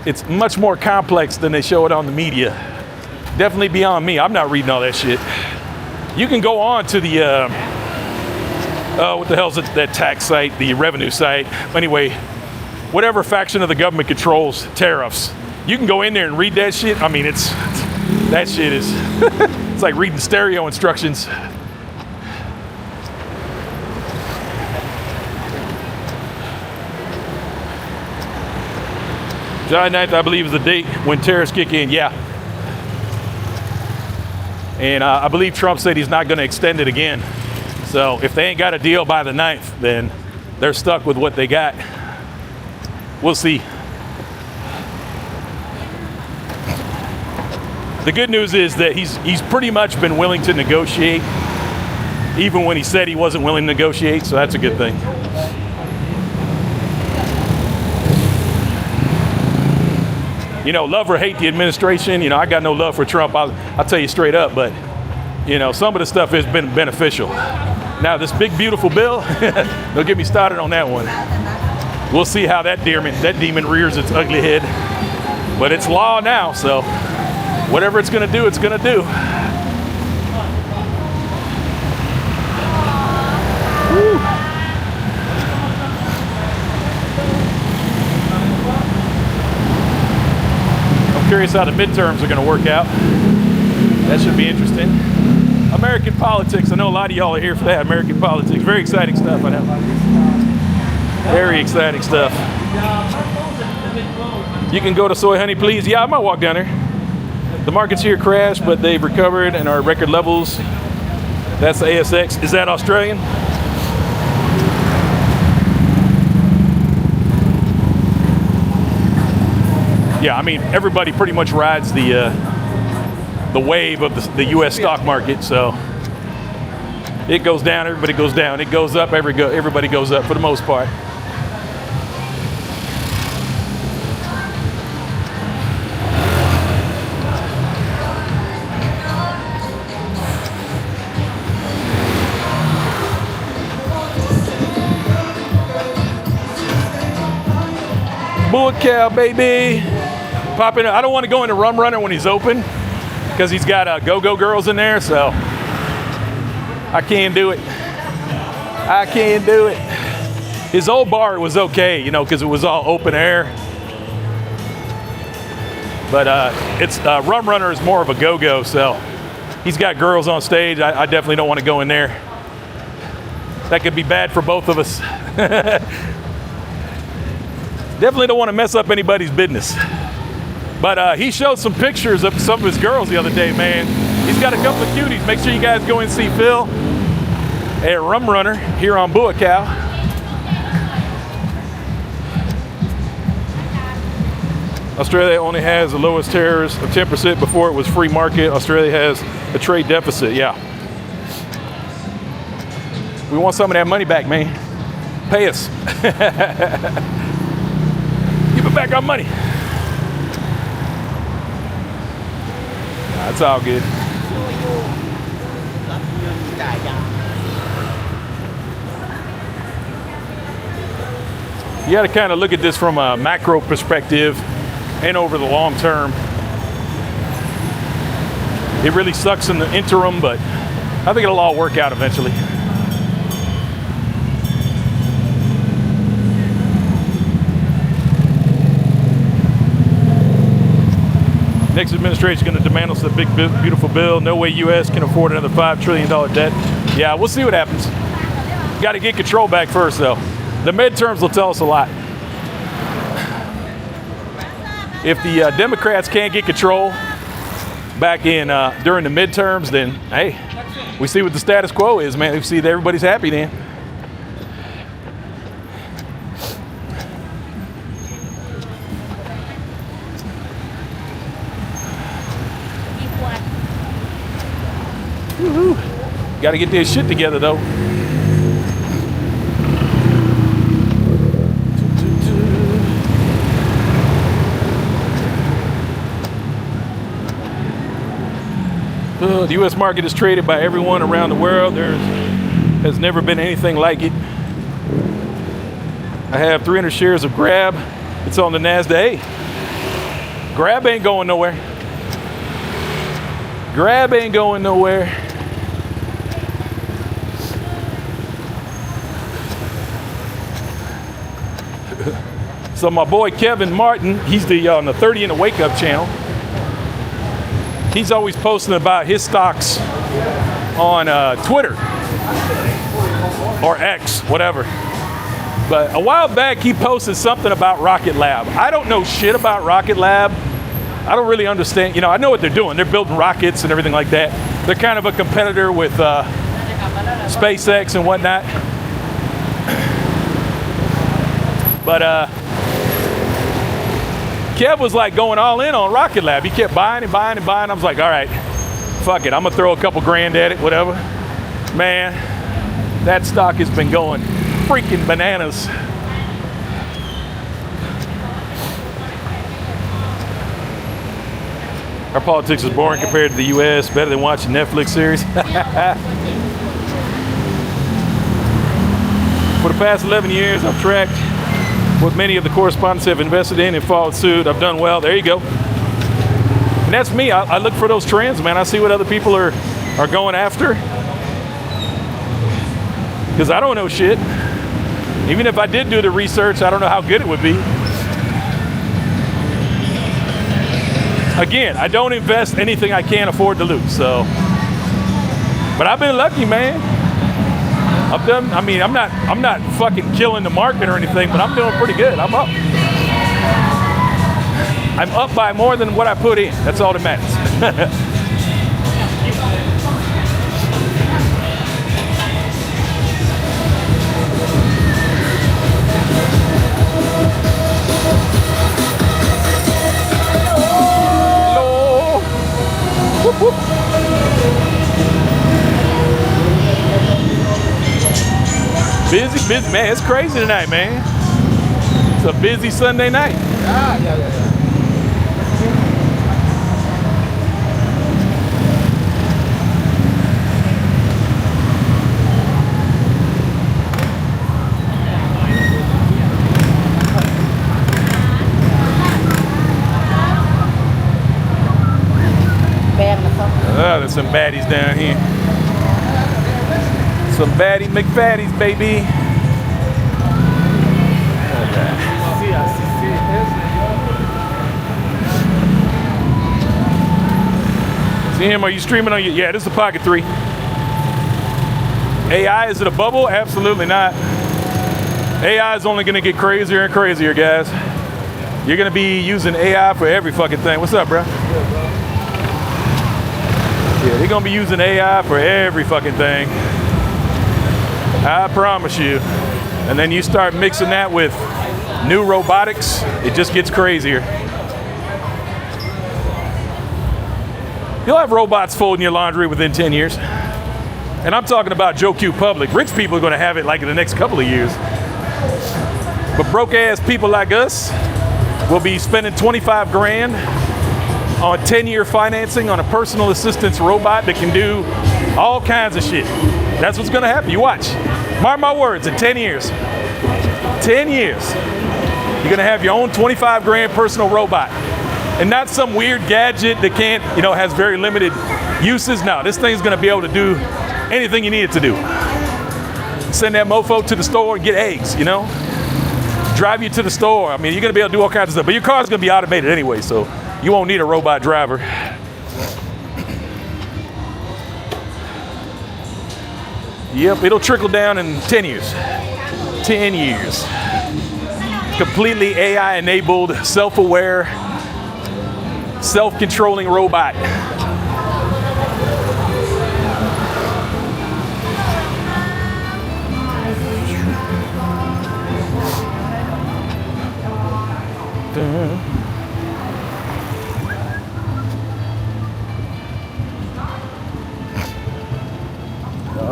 it's much more complex than they show it on the media. Definitely beyond me. I'm not reading all that shit. You can go on to the, what the hell's it, that tax site, the revenue site. Anyway, whatever faction of the government controls tariffs, you can go in there and read that shit. I mean, that shit is, it's like reading stereo instructions. July 9th, I believe, is the date when tariffs kick in. Yeah. And I believe Trump said he's not going to extend it again. So if they ain't got a deal by the 9th, then they're stuck with what they got. We'll see. The good news is that he's pretty much been willing to negotiate, even when he said he wasn't willing to negotiate, so that's a good thing. You know, love or hate the administration, you know, I got no love for Trump, I'll tell you straight up, but, you know, some of the stuff has been beneficial. Now, this big, beautiful bill, don't get me started on that one. We'll see how that demon rears its ugly head. But it's law now, so whatever it's gonna do, it's gonna do. Woo. Curious how the midterms are going to work out. That should be interesting. American politics. I know a lot of y'all are here for that. American politics. Very exciting stuff, I know. Very exciting stuff. You can go to Soy Honey, please. Yeah, I might walk down there. The markets here crashed, but they've recovered and are at record levels. That's the ASX. Is that Australian? Yeah, I mean, everybody pretty much rides the wave of the U.S. stock market, so it goes down, everybody goes down. It goes up, everybody goes up for the most part. Bull cow, baby. Pop in. I don't want to go into Rum Runner when he's open because he's got go-go girls in there, so I can't do it. I can't do it. His old bar was okay, you know, because it was all open air. But it's Rum Runner is more of a go-go, so he's got girls on stage. I definitely don't want to go in there. That could be bad for both of us. Definitely don't want to mess up anybody's business. But he showed some pictures of some of his girls the other day, man. He's got a couple of cuties. Make sure you guys go and see Phil at Rum Runner here on Buakaw. Australia only has the lowest tariffs of 10% before it was free market. Australia has a trade deficit, yeah. We want some of that money back, man. Pay us. Give it back our money. Nah, it's all good. You got to kind of look at this from a macro perspective and over the long term. It really sucks in the interim, but I think it'll all work out eventually. Next administration is going to demand us a big, beautiful bill. No way U.S. can afford another $5 trillion debt. Yeah, we'll see what happens. Got to get control back first, though. The midterms will tell us a lot. If the Democrats can't get control back in during the midterms, then hey, we see what the status quo is, man. We see that everybody's happy then. Woohoo! Got to get this shit together, though. The U.S. market is traded by everyone around the world. There has never been anything like it. I have 300 shares of Grab. It's on the NASDAQ. Hey, Grab ain't going nowhere. Grab ain't going nowhere. So my boy Kevin Martin, he's on the 30 in the Wake Up channel. He's always posting about his stocks on Twitter or X, whatever. But a while back, he posted something about Rocket Lab. I don't know shit about Rocket Lab. I don't really understand. You know, I know what they're doing. They're building rockets and everything like that. They're kind of a competitor with SpaceX and whatnot. But Kev was like going all in on Rocket Lab. He kept buying and buying and buying. I was like, all right, fuck it. I'm gonna throw a couple grand at it, whatever. Man, that stock has been going freaking bananas. Our politics is boring compared to the US. Better than watching Netflix series. For the past 11 years, I've tracked what many of the correspondents have invested in and followed suit. I've done well. There you go. And that's me. I look for those trends, man. I see what other people are going after. Because I don't know shit. Even if I did do the research, I don't know how good it would be. Again, I don't invest anything I can't afford to lose. So, but I've been lucky, man. I've done. I mean, I'm not fucking killing the market or anything, but I'm doing pretty good. I'm up. I'm up by more than what I put in. That's all that matters. Hello. Whoop, whoop. Busy, man. It's crazy tonight, man. It's a busy Sunday night. Yeah. There's some baddies down here. Some baddie McFaddies, baby. Tim, are you streaming on your? Yeah, this is the Pocket 3. AI, is it a bubble? Absolutely not. AI is only gonna get crazier and crazier, guys. You're gonna be using AI for every fucking thing. What's up, bro? Yeah, they're gonna be using AI for every fucking thing. I promise you. And then you start mixing that with new robotics, it just gets crazier. You'll have robots folding your laundry within 10 years. And I'm talking about Joe Q Public. Rich people are gonna have it like in the next couple of years. But broke ass people like us will be spending 25 grand on 10-year financing on a personal assistance robot that can do all kinds of shit. That's what's gonna happen, you watch. Mark my words, in 10 years, 10 years, you're gonna have your own 25 grand personal robot. And not some weird gadget that can't, has very limited uses. No, this thing's gonna be able to do anything you need it to do. Send that mofo to the store and get eggs, Drive you to the store. I mean, you're gonna be able to do all kinds of stuff, but your car's gonna be automated anyway, so you won't need a robot driver. Yep, it'll trickle down in 10 years. 10 years. Completely AI-enabled, self-aware, self-controlling robot.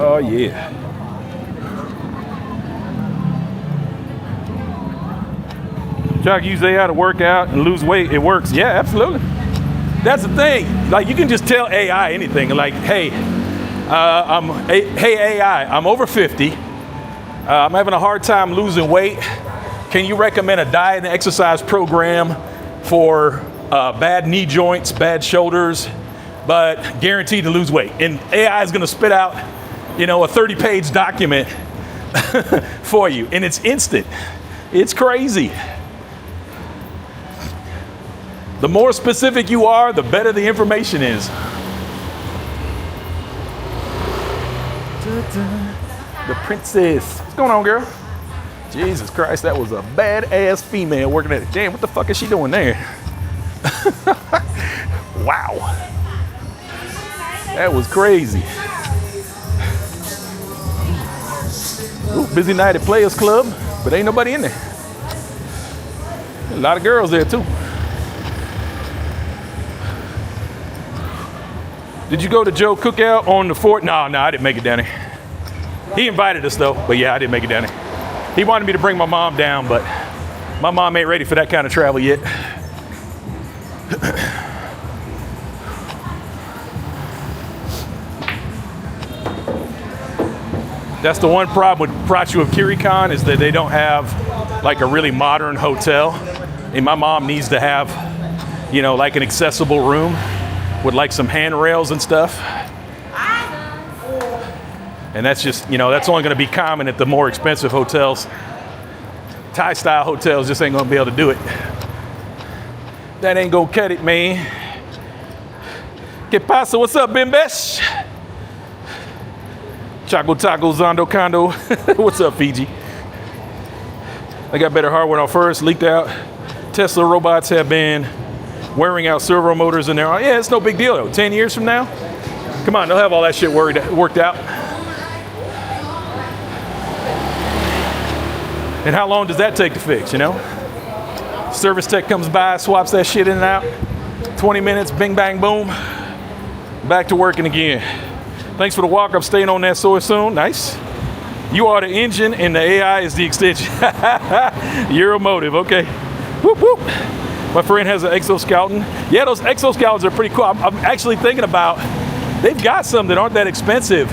Oh yeah. Try to use AI to work out and lose weight. It works. Yeah, absolutely. That's the thing. Like, you can just tell AI anything. Like, hey, hey AI, I'm over 50. I'm having a hard time losing weight. Can you recommend a diet and exercise program for bad knee joints, bad shoulders, but guaranteed to lose weight? And AI is going to spit out, a 30-page document for you, and it's instant. It's crazy. The more specific you are, the better the information is. The princess. What's going on, girl? Jesus Christ, that was a badass female working at it. Damn, what the fuck is she doing there? Wow. That was crazy. Ooh, busy night at Players Club, but ain't nobody in there. A lot of girls there too. Did you go to Joe Cookout on the 4th? No, I didn't make it down there. He invited us though, but yeah, I didn't make it down there. He wanted me to bring my mom down, but my mom ain't ready for that kind of travel yet. That's the one problem with Prachu of Kirikon, is that they don't have like a really modern hotel. And my mom needs to have, like an accessible room with like some handrails and stuff. And that's just, that's only gonna be common at the more expensive hotels. Thai style hotels just ain't gonna be able to do it. That ain't gonna cut it, man. Que pasa? What's up, Bimbesh? Chaco Taco Zondo Condo. What's up, Fiji? They got better hardware on first, leaked out. Tesla robots have been wearing out servo motors in there. Yeah, it's no big deal though. 10 years from now, come on, they'll have all that shit worked out. And how long does that take to fix, Service tech comes by, swaps that shit in and out. 20 minutes, bing, bang, boom. Back to working again. Thanks for the walk. I'm staying on that soy soon. Nice. You are the engine and the AI is the extension. Euromotive, okay. Whoop, whoop. My friend has an exoskeleton. Yeah, those exoskeletons are pretty cool. I'm actually thinking about, they've got some that aren't that expensive.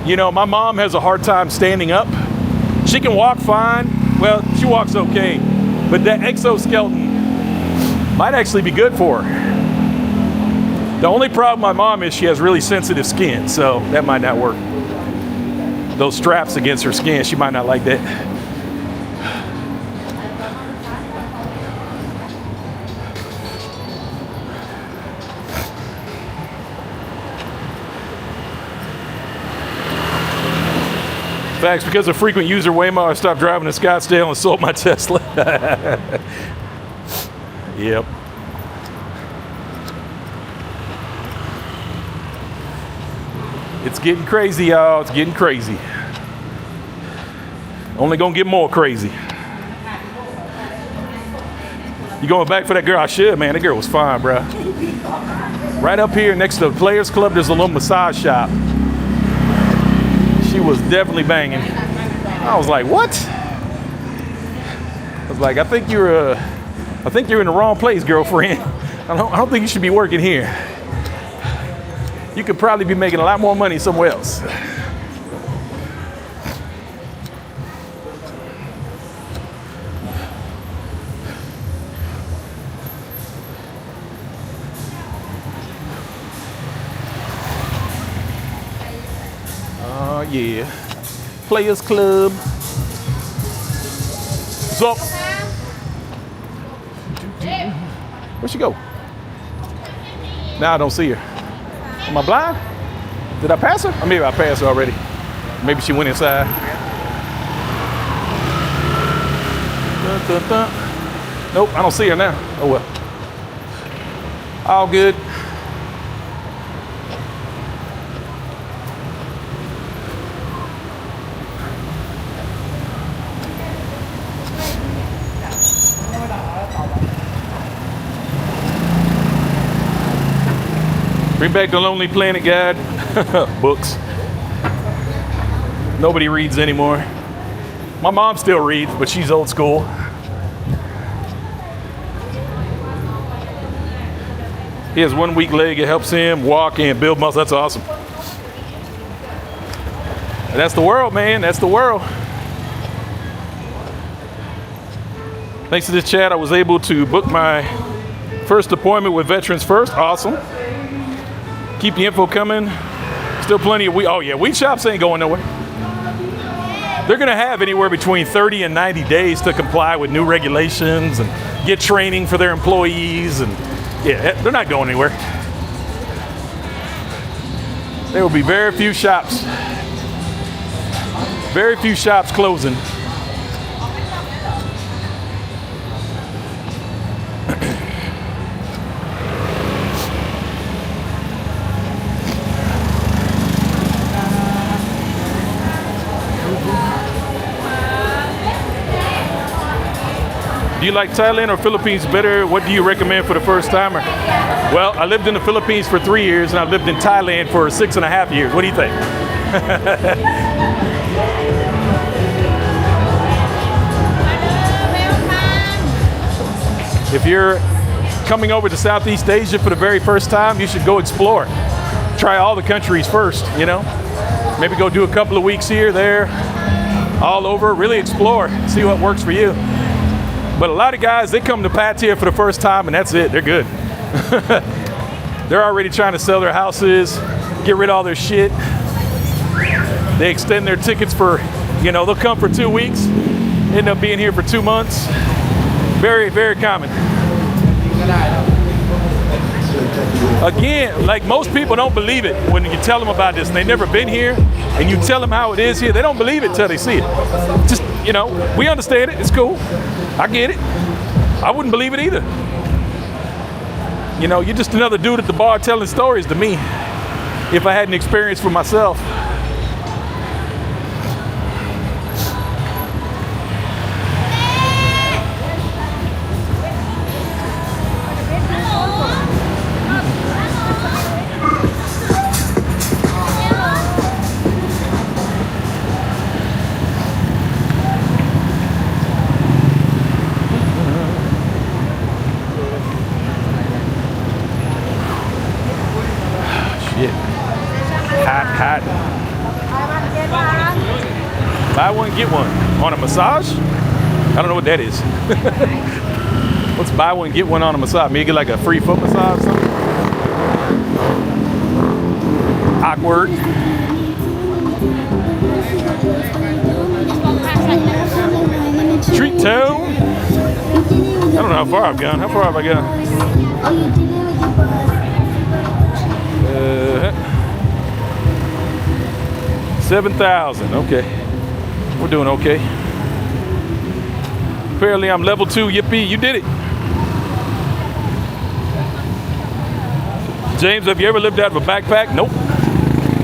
My mom has a hard time standing up. She can walk fine. Well, she walks okay. But that exoskeleton might actually be good for her. The only problem my mom is she has really sensitive skin, so that might not work. Those straps against her skin, she might not like that. Facts, because of frequent user Waymo, I stopped driving to Scottsdale and sold my Tesla. Yep. It's getting crazy, y'all. It's getting crazy. Only gonna get more crazy. You going back for that girl? I should, man. That girl was fine, bro. Right up here next to the Players Club, there's a little massage shop. She was definitely banging. I was like, what? I was like, I think you're in the wrong place, girlfriend. I don't think you should be working here. You could probably be making a lot more money somewhere else. Oh yeah. Players Club. What's up? Where'd she go? Now I don't see her. Am I blind? Did I pass her? Or maybe I passed her already. Maybe she went inside. Dun, dun, dun. Nope, I don't see her now. Oh well. All good. Bring back the Lonely Planet guide. Books. Nobody reads anymore. My mom still reads, but she's old school. He has 1 weak leg. It helps him walk and build muscle. That's awesome. And that's the world, man. That's the world. Thanks to this chat, I was able to book my first appointment with Veterans First. Awesome. Keep the info coming. Still plenty of weed shops ain't going nowhere. They're gonna have anywhere between 30 and 90 days to comply with new regulations and get training for their employees, and yeah, they're not going anywhere. There will be very few shops closing. Do you like Thailand or Philippines better? What do you recommend for the first timer? Well, I lived in the Philippines for 3 years, and I lived in Thailand for 6.5 years. What do you think? If you're coming over to Southeast Asia for the very first time, you should go explore. Try all the countries first, you know? Maybe go do a couple of weeks here, there, all over, really explore, see what works for you. But a lot of guys, they come to Pattaya for the first time and that's it, they're good. They're already trying to sell their houses, get rid of all their shit. They extend their tickets for, you know, they'll come for 2 weeks, end up being here for 2 months. Very, very common. Again, like most people don't believe it when you tell them about this and they've never been here and you tell them how it is here, they don't believe it till they see it. Just, you know, we understand it, it's cool. I get it. I wouldn't believe it either. You know, you're just another dude at the bar telling stories to me if I hadn't experienced for myself. Hot. Buy one, get one. On a massage? I don't know what that is. What's buy one, get one on a massage? Maybe get like a free foot massage or something? Awkward. Street town. I don't know how far I've gone. How far have I gone? 7,000, okay. We're doing okay. Apparently I'm level 2. Yippee, you did it. James, have you ever lived out of a backpack? Nope.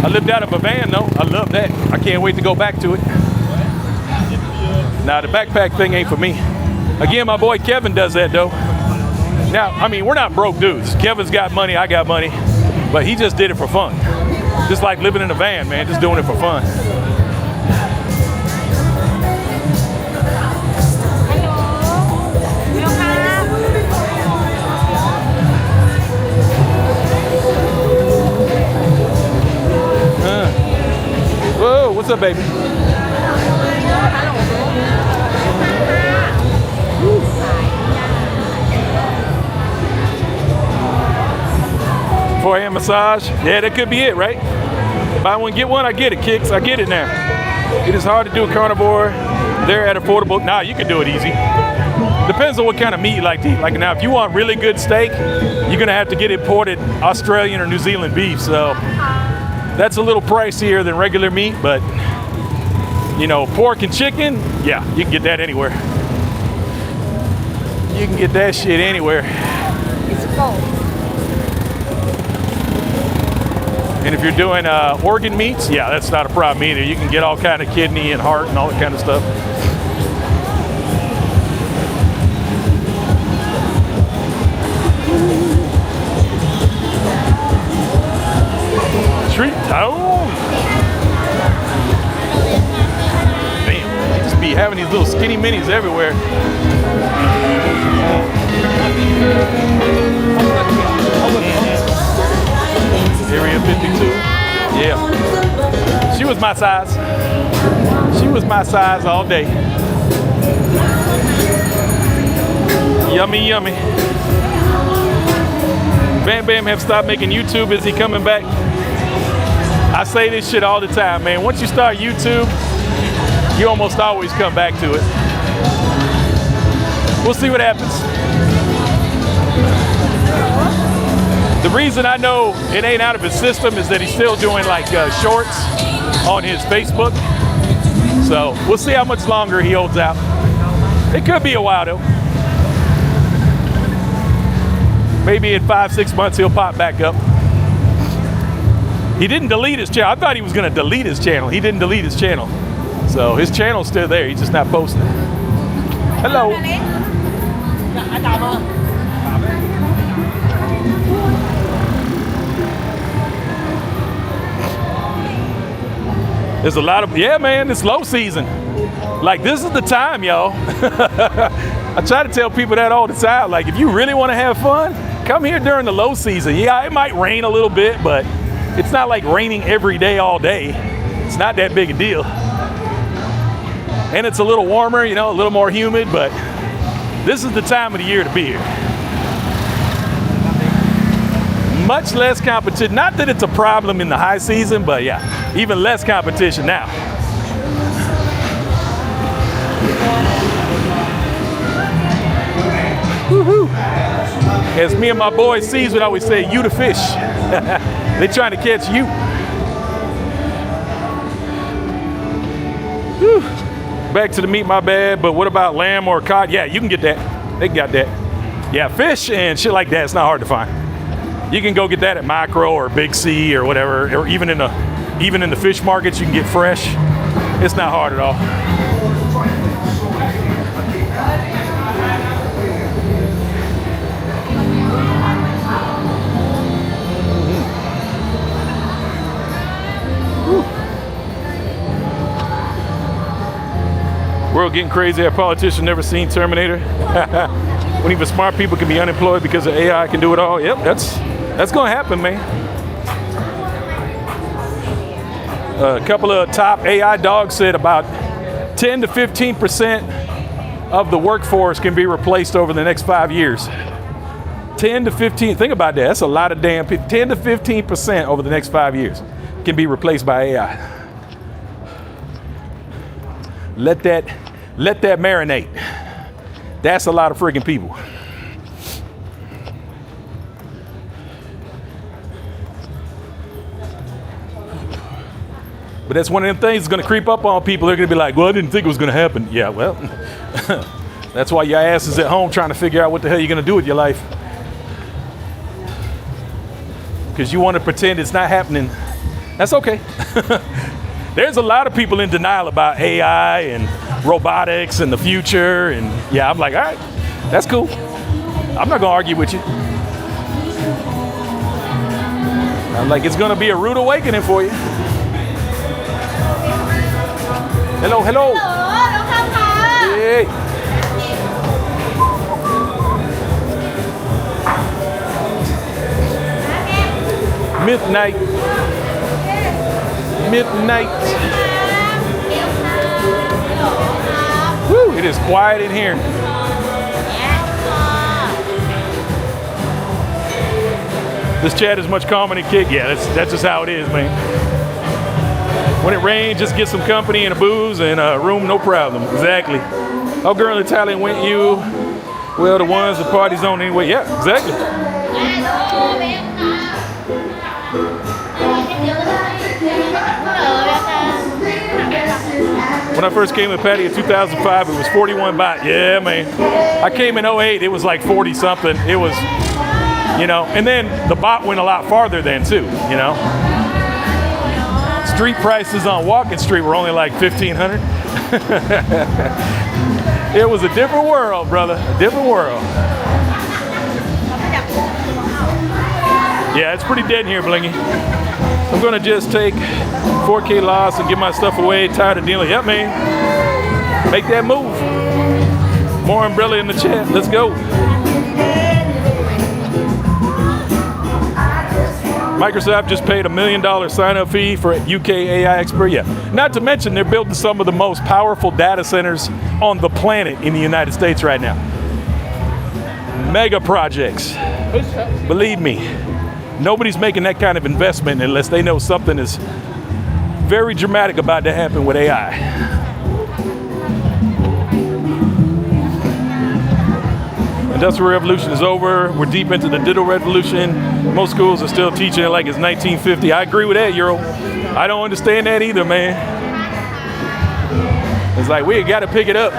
I lived out of a van though. I love that. I can't wait to go back to it. Nah, the backpack thing ain't for me. Again, my boy Kevin does that though. Now, I mean, we're not broke dudes. Kevin's got money, I got money, but he just did it for fun. Just like living in a van, man, just doing it for fun. Whoa, what's up, baby? 4 a.m. massage. Yeah, that could be it, right? Buy one, get one, I get it, Kicks. I get it now. It is hard to do a carnivore. They're at affordable. Nah, you can do it easy. Depends on what kind of meat you like to eat. Like now, if you want really good steak, you're gonna have to get imported Australian or New Zealand beef. So that's a little pricier than regular meat, but you know, pork and chicken, yeah, you can get that anywhere. You can get that shit anywhere. It's full. And if you're doing organ meats, yeah, that's not a problem either. You can get all kind of kidney and heart and all that kind of stuff. Treat town. Damn, they just be having these little skinny minis everywhere. Area 52. Yeah. She was my size. She was my size all day. Yummy, yummy. Bam Bam have stopped making YouTube. Is he coming back? I say this shit all the time, man. Once you start YouTube, you almost always come back to it. We'll see what happens. The reason I know it ain't out of his system is that he's still doing like shorts on his Facebook. So we'll see how much longer he holds out. It could be a while though. Maybe in 5-6 months he'll pop back up. He didn't delete his channel. I thought he was gonna delete his channel. He didn't delete his channel. So his channel's still there, he's just not posting. Hello. There's a lot of, yeah, man, it's low season. Like, this is the time, y'all. I try to tell people that all the time. Like, if you really want to have fun, come here during the low season. Yeah, it might rain a little bit, but it's not like raining every day, all day. It's not that big a deal. And it's a little warmer, you know, a little more humid, but this is the time of the year to be here. Much less competition. Not that it's a problem in the high season, but yeah, even less competition now. Woohoo! As me and my boy C's would always say, you the fish. They're trying to catch you. Whew. Back to the meat, my bad, but what about lamb or cod? Yeah, you can get that. They got that. Yeah, fish and shit like that, it's not hard to find. You can go get that at Micro or Big C or whatever, or even in the fish markets, you can get fresh. It's not hard at all. World getting crazy. A politician never seen Terminator. When even smart people can be unemployed because of AI can do it all. Yep, that's gonna happen, man. A couple of top AI dogs said about 10 to 15% of the workforce can be replaced over the next 5 years. 10 to 15, think about that. That's a lot of damn people. 10 to 15% over the next 5 years can be replaced by AI. Let that marinate. That's a lot of freaking people. But that's one of them things that's going to creep up on people. They're going to be like, well, I didn't think it was going to happen. Yeah, well, that's why your ass is at home trying to figure out what the hell you're going to do with your life. Because you want to pretend it's not happening. That's okay. There's a lot of people in denial about AI and robotics and the future. And yeah, I'm like, all right, that's cool. I'm not going to argue with you. I'm like, it's going to be a rude awakening for you. Hello, hello. Hey. Midnight. Woo, it is quiet in here. This chat is much calmer than Kick. Yeah, that's just how it is, man. When it rains, just get some company and a booze and a room, no problem. Exactly. Oh, girl in Thailand went you. Well, the ones the party's on anyway. Yeah, exactly. When I first came to Pattaya in 2005, it was 41 baht. Yeah, man. I came in 08, it was like 40 something. It was, you know, and then the baht went a lot farther then too, you know. Street prices on Walking Street were only like 1,500. It was a different world, brother, a different world. Yeah, it's pretty dead in here, Blingy. I'm gonna just take 4K loss and give my stuff away. Tired of dealing. Yep, man. Make that move. More umbrella in the chat. Let's go. Microsoft just paid $1 million sign-up fee for UK AI expert. Yeah. Not to mention they're building some of the most powerful data centers on the planet in the United States right now. Mega projects. Believe me, nobody's making that kind of investment unless they know something is very dramatic about to happen with AI. Industrial revolution is over. We're deep into the digital revolution. Most schools are still teaching it like it's 1950. I agree with that, Euro. I don't understand that either, man. It's like we got to pick it up.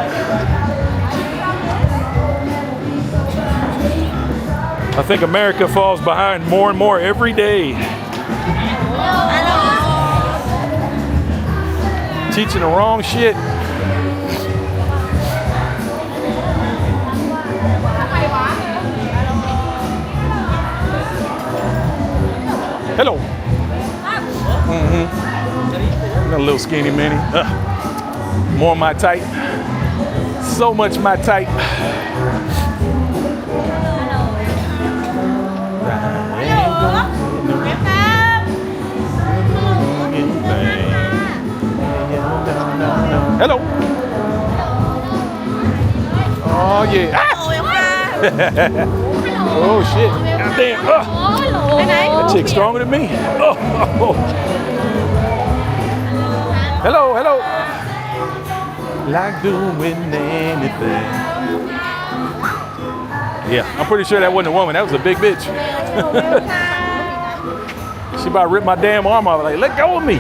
I think America falls behind more and more every day. Teaching the wrong shit. Hello. Got a little skinny mini. More my type. So much my type. Hello. Oh yeah. Ah! Oh shit. Goddamn. That chick's stronger than me. Oh. Hello, hello. Like doing anything. Yeah, I'm pretty sure that wasn't a woman. That was a big bitch. She about to rip my damn arm off. Like, let go of me.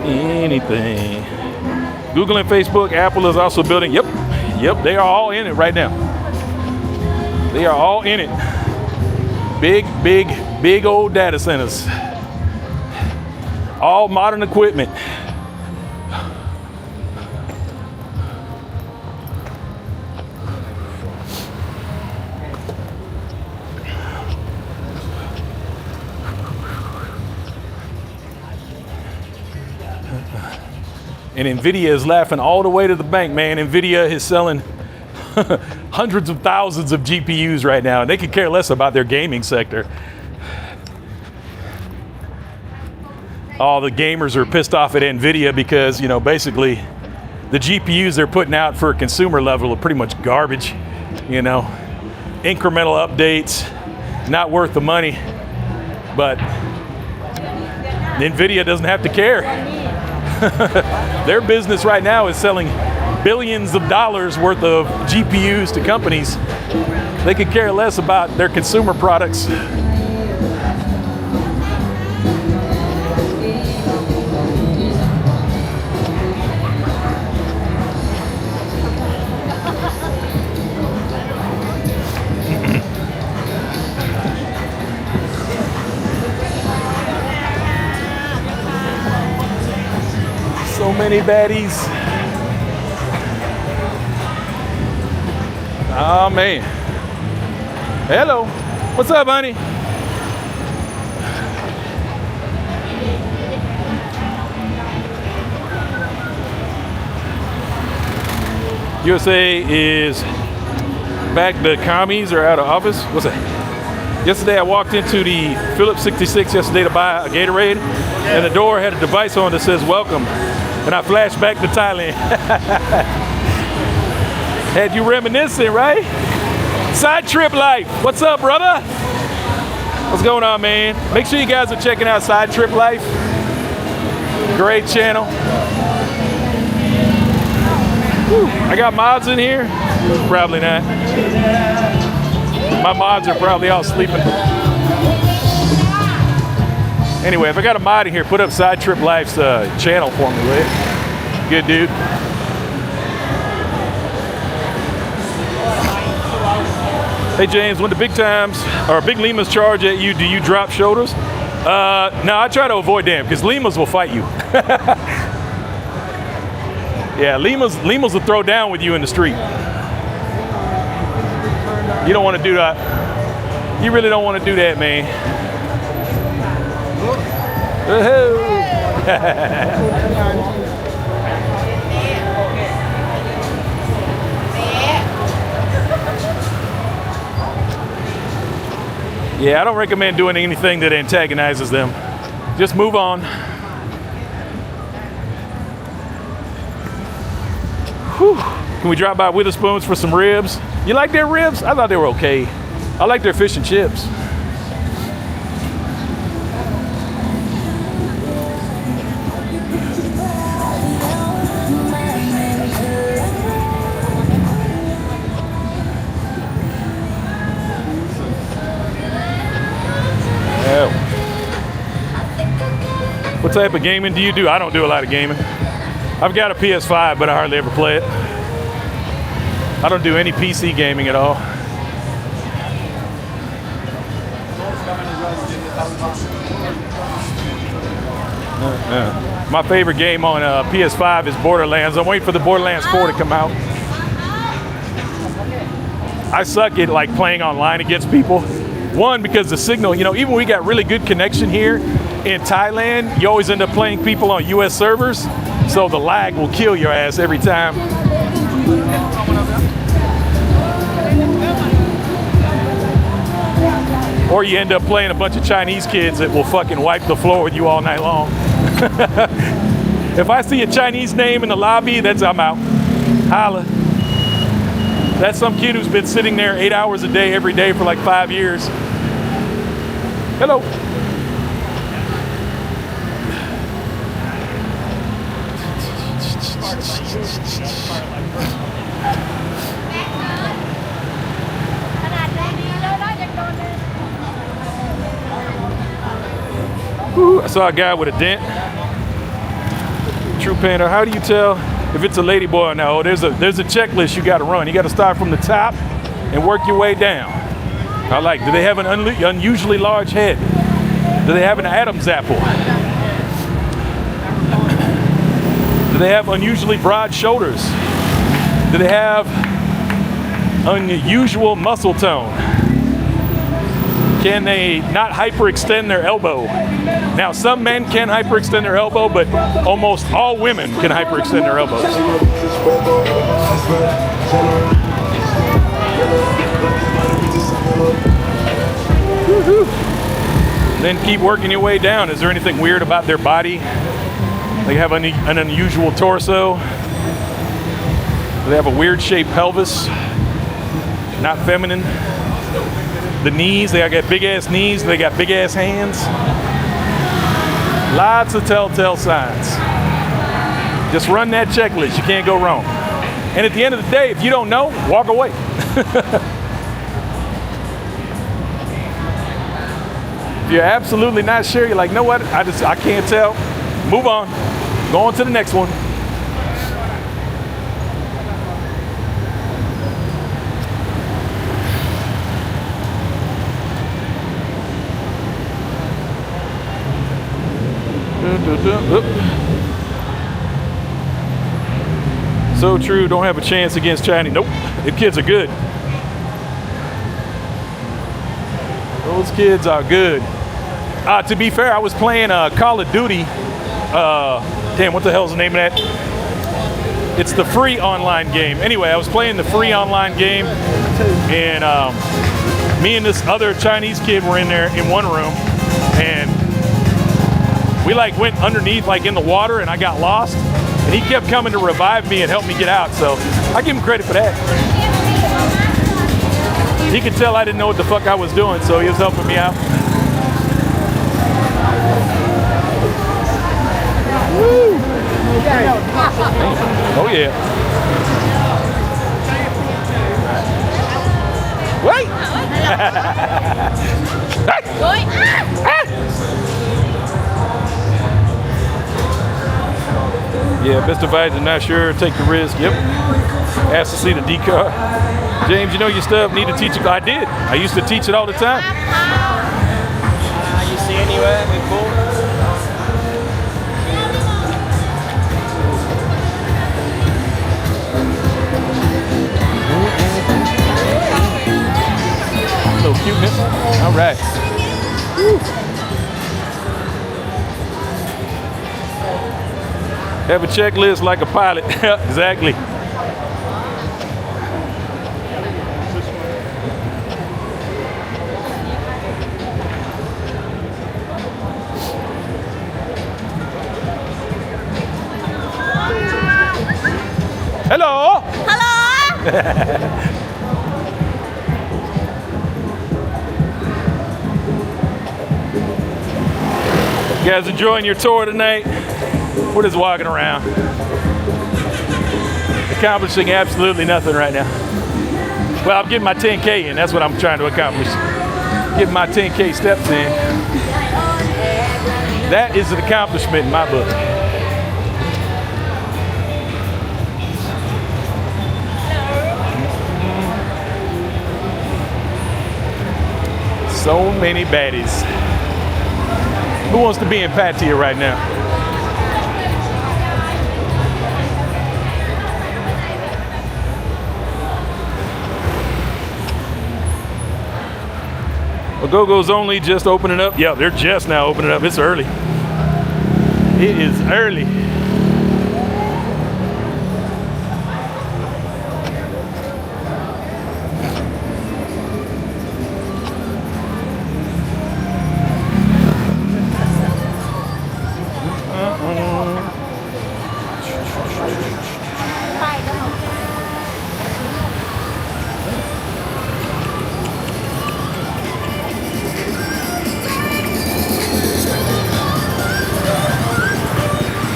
Anything. Google and Facebook, Apple is also building. Yep, they are all in it right now. They are all in it. Big old data centers. All modern equipment. And NVIDIA is laughing all the way to the bank, man. NVIDIA is selling hundreds of thousands of GPUs right now, and they could care less about their gaming sector. All the gamers are pissed off at NVIDIA because, you know, basically the GPUs they're putting out for a consumer level are pretty much garbage, you know. Incremental updates, not worth the money, but NVIDIA doesn't have to care. Their business right now is selling billions of dollars worth of GPUs to companies. They could care less about their consumer products. many baddies. Oh man. Hello. What's up, honey? USA is back. The commies are out of office. What's that? Yesterday I walked into the Phillips 66 yesterday to buy a Gatorade, and the door had a device on that says welcome, and I flashed back to Thailand. Had you reminiscing, right? Side trip life. What's up, brother? What's going on, man? Make sure you guys are checking out Side Trip Life. Great channel. Whew. I got mods in here? Probably not. My mods are probably all sleeping. Anyway, if I got a mod in here, put up Side Trip Life's channel for me, will you? Good dude. Hey James, when the big times or big limas charge at you, do you drop shoulders? No, I try to avoid them because limas will fight you. Yeah, limos will throw down with you in the street. You don't want to do that. You really don't want to do that, man. Yeah, I don't recommend doing anything that antagonizes them. Just move on. Whew. Can we drop by Witherspoon's for some ribs? You like their ribs? I thought they were okay. I like their fish and chips. What type of gaming do you do? I don't do a lot of gaming. I've got a PS5, but I hardly ever play it. I don't do any PC gaming at all. My favorite game on PS5 is Borderlands. I'm waiting for the Borderlands 4 to come out. I suck at like playing online against people. One, because the signal, you know, even when we got really good connection here in Thailand, you always end up playing people on US servers, so the lag will kill your ass every time. Or you end up playing a bunch of Chinese kids that will fucking wipe the floor with you all night long. If I see a Chinese name in the lobby, I'm out. Holla. That's some kid who's been sitting there 8 hours a day every day for like 5 years. Hello. Ooh, I saw a guy with a dent. True Panda, how do you tell if it's a lady boy or no? There's a checklist you got to run. You got to start from the top and work your way down. I like, do they have an unusually large head? Do they have an Adam's apple? Do they have unusually broad shoulders? Do they have unusual muscle tone? Can they not hyperextend their elbow? Now, some men can hyperextend their elbow, but almost all women can hyperextend their elbows. Woo-hoo. Then keep working your way down. Is there anything weird about their body? They have an unusual torso. They have a weird shaped pelvis. Not feminine. The knees, they got big ass knees, they got big ass hands. Lots of telltale signs. Just run that checklist, you can't go wrong. And at the end of the day, if you don't know, walk away. If you're absolutely not sure, you're like, you know what, I can't tell. Move on, go on to the next one. So true. Don't have a chance against Chinese. Nope. The kids are good. Those kids are good. To be fair, I was playing Call of Duty. Damn, what the hell's the name of that? It's the free online game. Anyway, I was playing the free online game, and me and this other Chinese kid were in there in one room, and we like went underneath like in the water, and I got lost, and he kept coming to revive me and help me get out. So I give him credit for that. He could tell I didn't know what the fuck I was doing, so he was helping me out. Woo. Oh yeah. Wait. Yeah, best advice is not sure, take the risk. Yep. Ask to see the decar. James, you know your stuff, need to teach it. I did. I used to teach it all the time. You see anywhere before? Little cuteness. All right. Woo. Have a checklist like a pilot. Exactly. Hello. Hello. You guys enjoying your tour tonight? We're just walking around. Accomplishing absolutely nothing right now. Well, I'm getting my 10K in. That's what I'm trying to accomplish. Getting my 10K steps in. That is an accomplishment in my book. So many baddies. Who wants to be in Pattaya right now? Well, Go-Go's only just opening up. Yeah, they're just now opening up. It's early. It is early.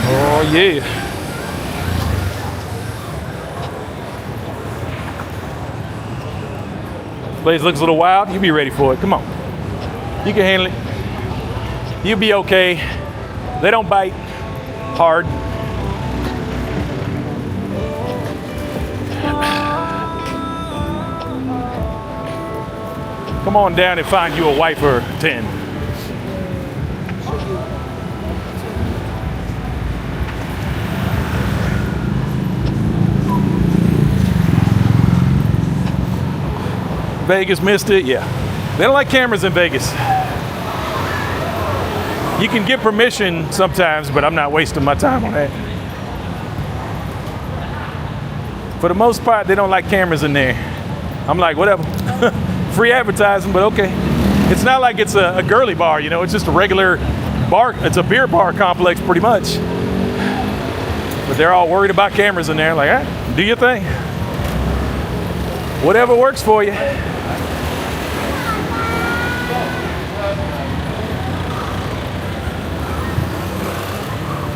Oh yeah. Place looks a little wild. You be ready for it. Come on. You can handle it. You'll be okay. They don't bite hard. Come on down and find you a wife or 10. Vegas missed it, yeah. They don't like cameras in Vegas. You can get permission sometimes, but I'm not wasting my time on that. For the most part, they don't like cameras in there. I'm like, whatever. Free advertising, but okay. It's not like it's a girly bar, you know, it's just a regular bar. It's a beer bar complex pretty much. But they're all worried about cameras in there, like, all right, do your thing. Whatever works for you.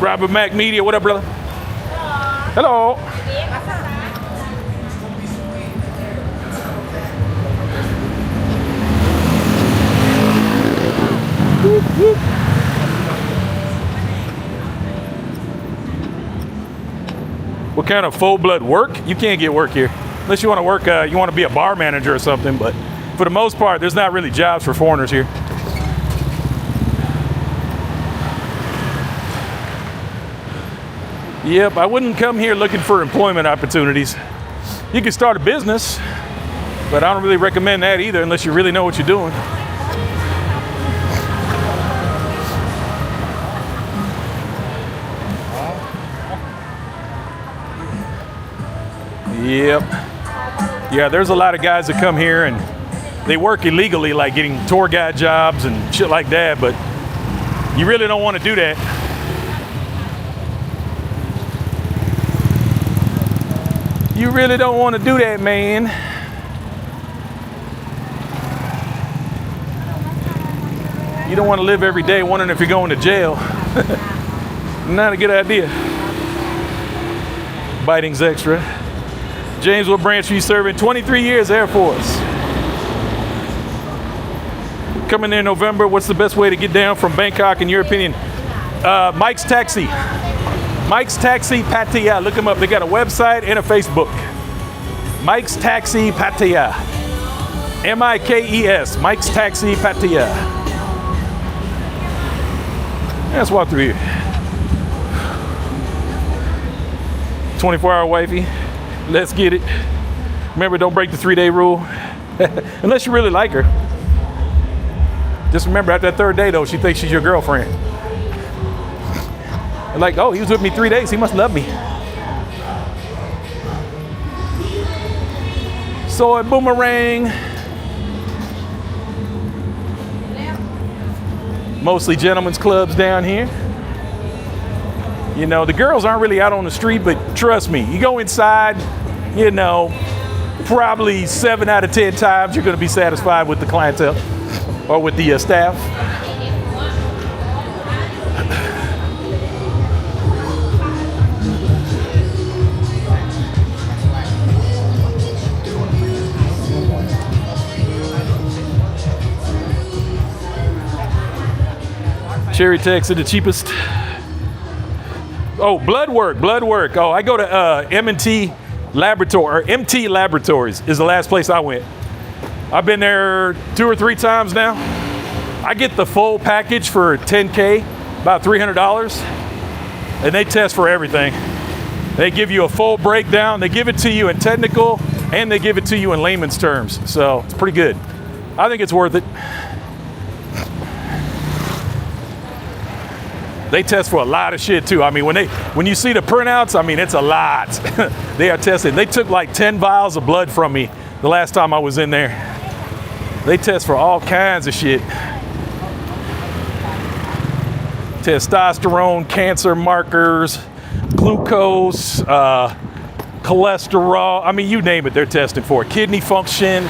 Robert Mac Media, what up, brother? Hello. Whoop, whoop. What kind of full-blood work? You can't get work here. Unless you want to work, you want to be a bar manager or something, but for the most part, there's not really jobs for foreigners here. Yep, I wouldn't come here looking for employment opportunities. You can start a business, but I don't really recommend that either unless you really know what you're doing. Yep. Yeah, there's a lot of guys that come here and they work illegally, like getting tour guide jobs and shit like that, but you really don't want to do that. You really don't want to do that, man. You don't want to live every day wondering if you're going to jail. Not a good idea. Biting's extra. James, what branch are you serving? 23 years, Air Force. Coming in November, what's the best way to get down from Bangkok in your opinion? Mike's Taxi. Mike's Taxi Pattaya. Look them up. They got a website and a Facebook. Mike's Taxi Pattaya. M-I-K-E-S. Mike's Taxi Pattaya. Let's walk through here. 24-hour wifey. Let's get it. Remember, don't break the 3-day rule. Unless you really like her. Just remember, after that 3rd day, though, she thinks she's your girlfriend. Like, oh, he was with me 3 days. He must love me. Soy boomerang. Mostly gentlemen's clubs down here. You know, the girls aren't really out on the street, but trust me, you go inside, you know, probably 7 out of 10 times you're going to be satisfied with the clientele or with the staff. Cherry Techs are the cheapest. Oh, blood work. Oh, I go to M&T Laboratory, or MT Laboratories is the last place I went. I've been there 2 or 3 times now. I get the full package for $10K, about $300, and they test for everything. They give you a full breakdown. They give it to you in technical, and they give it to you in layman's terms. So it's pretty good. I think it's worth it. They test for a lot of shit too. I mean, when you see the printouts, I mean, it's a lot. They are testing. They took like 10 vials of blood from me the last time I was in there. They test for all kinds of shit. Testosterone, cancer markers, glucose, cholesterol. I mean, you name it, they're testing for. Kidney function,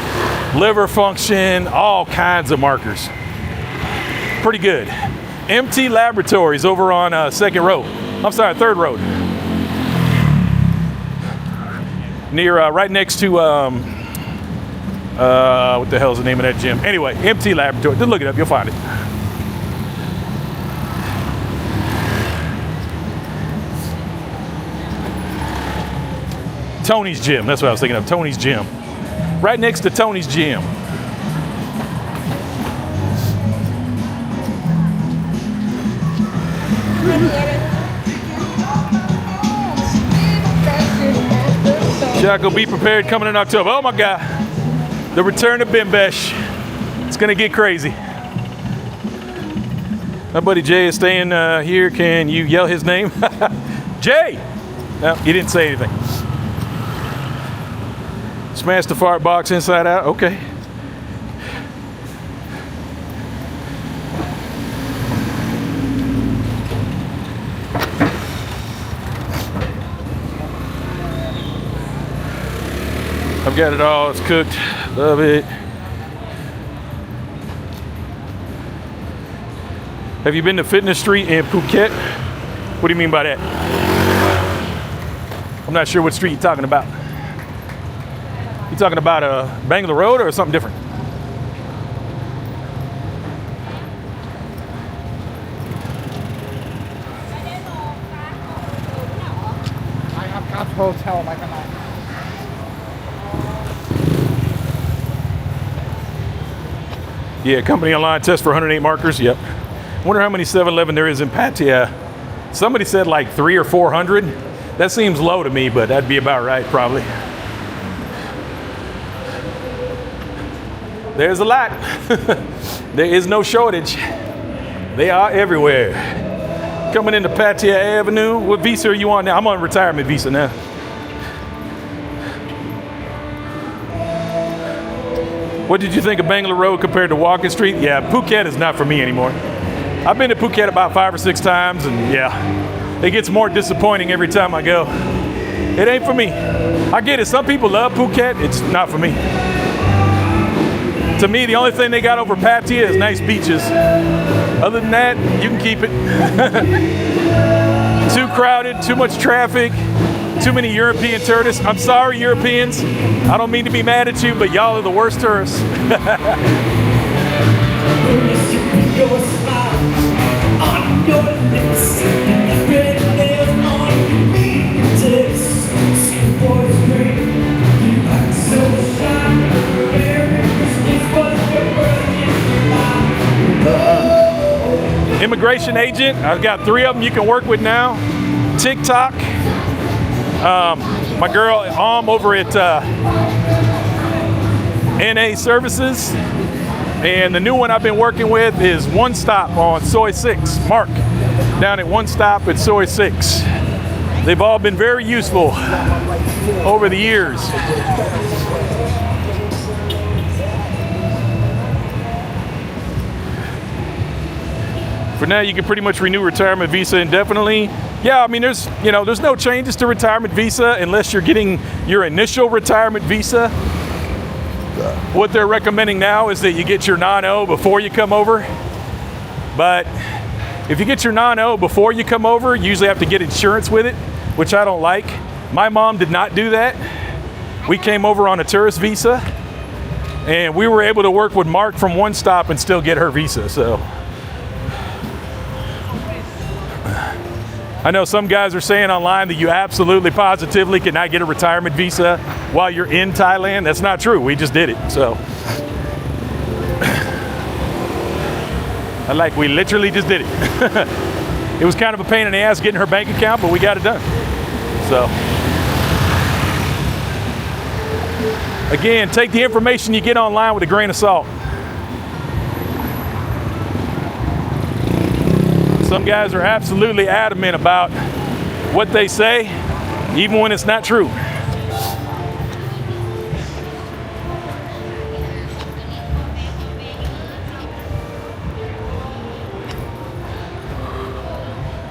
liver function, all kinds of markers. Pretty good. MT Laboratories over on 2nd Road. I'm sorry, 3rd Road. Near, right next to, what the hell's the name of that gym? Anyway, MT Laboratories. Just look it up, you'll find it. Tony's Gym, that's what I was thinking of, Tony's Gym. Right next to Tony's Gym. Jocko, be prepared coming in October. Oh my God, the return of Bimbesh. It's gonna get crazy. My buddy Jay is staying here. Can you yell his name? Jay! No, he didn't say anything. Smash the fart box inside out, okay. I've got it all, it's cooked, love it. Have you been to Fitness Street in Phuket? What do you mean by that? I'm not sure what street you're talking about. You talking about Bangalore Road or something different? I have got hotel like a night. Yeah, company online test for 108 markers. Yep. Wonder how many 7-Eleven there is in Pattaya. Somebody said like 300 or 400. That seems low to me, but that'd be about right probably. There's a lot. There is no shortage. They are everywhere. Coming into Pattaya Avenue. What visa are you on now? I'm on retirement visa now. What did you think of Bangla Road compared to Walking Street? Yeah, Phuket is not for me anymore. I've been to Phuket about 5 or 6 times, and yeah, it gets more disappointing every time I go. It ain't for me. I get it. Some people love Phuket. It's not for me. To me, the only thing they got over Pattaya is nice beaches. Other than that, you can keep it. Too crowded, too much traffic, too many European tourists. I'm sorry, Europeans. I don't mean to be mad at you, but y'all are the worst tourists. Immigration agent, I've got 3 of them you can work with now. TikTok, my girl over at NA Services, and the new one I've been working with is One Stop on Soy 6, Mark, down at One Stop at Soy 6. They've all been very useful over the years. For now, you can pretty much renew retirement visa indefinitely. Yeah, I mean, there's no changes to retirement visa unless you're getting your initial retirement visa. What they're recommending now is that you get your non-O before you come over. But if you get your non-O before you come over, you usually have to get insurance with it, which I don't like. My mom did not do that. We came over on a tourist visa, and we were able to work with Mark from One Stop and still get her visa, so. I know some guys are saying online that you absolutely positively cannot get a retirement visa while you're in Thailand. That's not true. We just did it. So we literally just did it. It was kind of a pain in the ass getting her bank account, but we got it done. So again, take the information you get online with a grain of salt. Some guys are absolutely adamant about what they say, even when it's not true.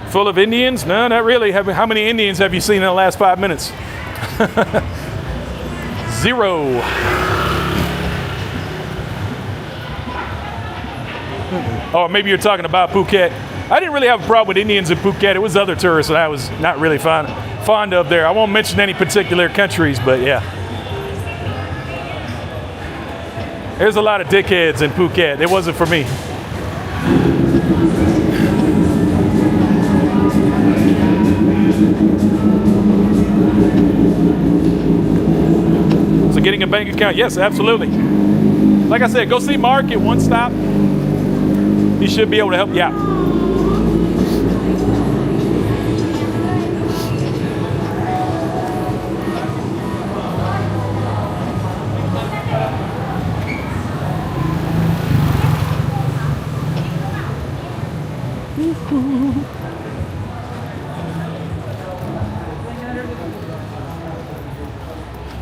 Full of Indians? No, not really. How many Indians have you seen in the last 5 minutes? 0. Oh, maybe you're talking about Phuket. I didn't really have a problem with Indians in Phuket. It was other tourists that I was not really fond of there. I won't mention any particular countries, but yeah. There's a lot of dickheads in Phuket. It wasn't for me. So getting a bank account, yes, absolutely. Like I said, go see Mark at One Stop. He should be able to help you out.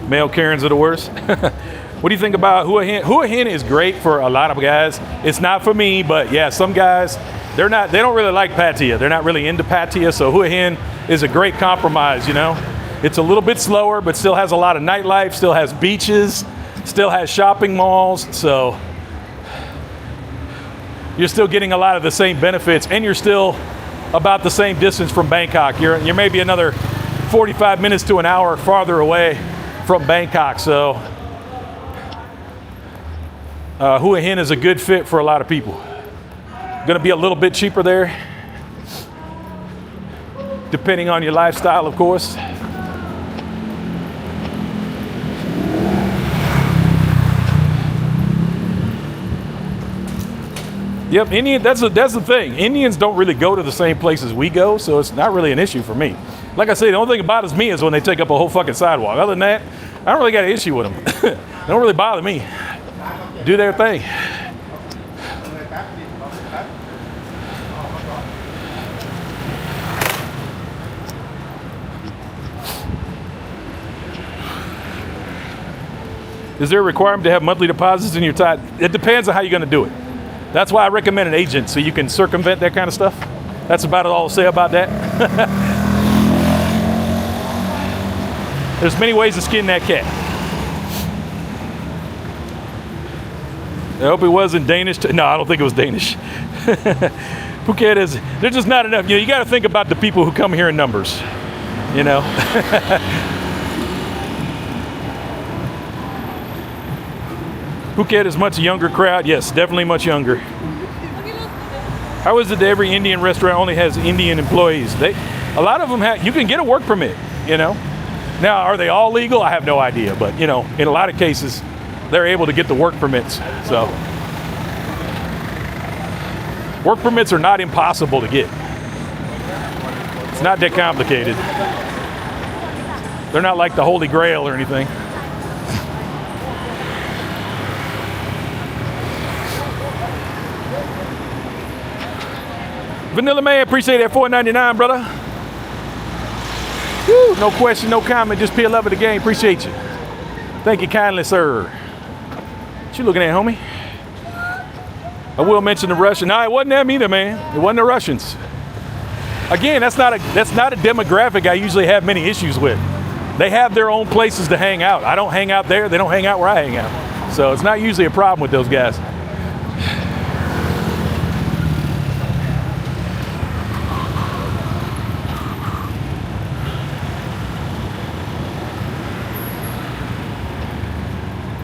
Male Karens are the worst. What do you think about Hua Hin? Hua Hin is great for a lot of guys. It's not for me, but yeah, some guys, they don't really like Pattaya. They're not really into Pattaya, so Hua Hin is a great compromise, you know? It's a little bit slower, but still has a lot of nightlife, still has beaches, still has shopping malls, so you're still getting a lot of the same benefits, and you're still about the same distance from Bangkok. You're maybe another 45 minutes to an hour farther away from Bangkok, so Hua Hin is a good fit for a lot of people. Gonna be a little bit cheaper there, depending on your lifestyle, of course. Yep, Indian. That's the thing. Indians don't really go to the same places we go, so it's not really an issue for me. Like I say, the only thing that bothers me is when they take up a whole fucking sidewalk. Other than that, I don't really got an issue with them. They don't really bother me. Do their thing. Is there a requirement to have monthly deposits in your tithe? It depends on how you're going to do it. That's why I recommend an agent, so you can circumvent that kind of stuff. That's about all I'll say about that. There's many ways to skin that cat. I hope it wasn't Danish. No, I don't think it was Danish. Phuket is, there's just not enough. You got to think about the people who come here in numbers, you know. Phuket is much younger crowd. Yes, definitely much younger. How is it that every Indian restaurant only has Indian employees? A lot of them have, you can get a work permit, you know. Now, are they all legal? I have no idea, but you know, in a lot of cases, they're able to get the work permits. So, work permits are not impossible to get. It's not that complicated. They're not like the Holy Grail or anything. Vanilla Man, appreciate that $4.99, brother. Woo, no question, no comment, just pure love of the game. Appreciate you. Thank you kindly, sir. What you looking at, homie? I will mention the Russian. No, it wasn't them either, man. It wasn't the Russians. Again, that's not a demographic I usually have many issues with. They have their own places to hang out. I don't hang out there. They don't hang out where I hang out. So it's not usually a problem with those guys.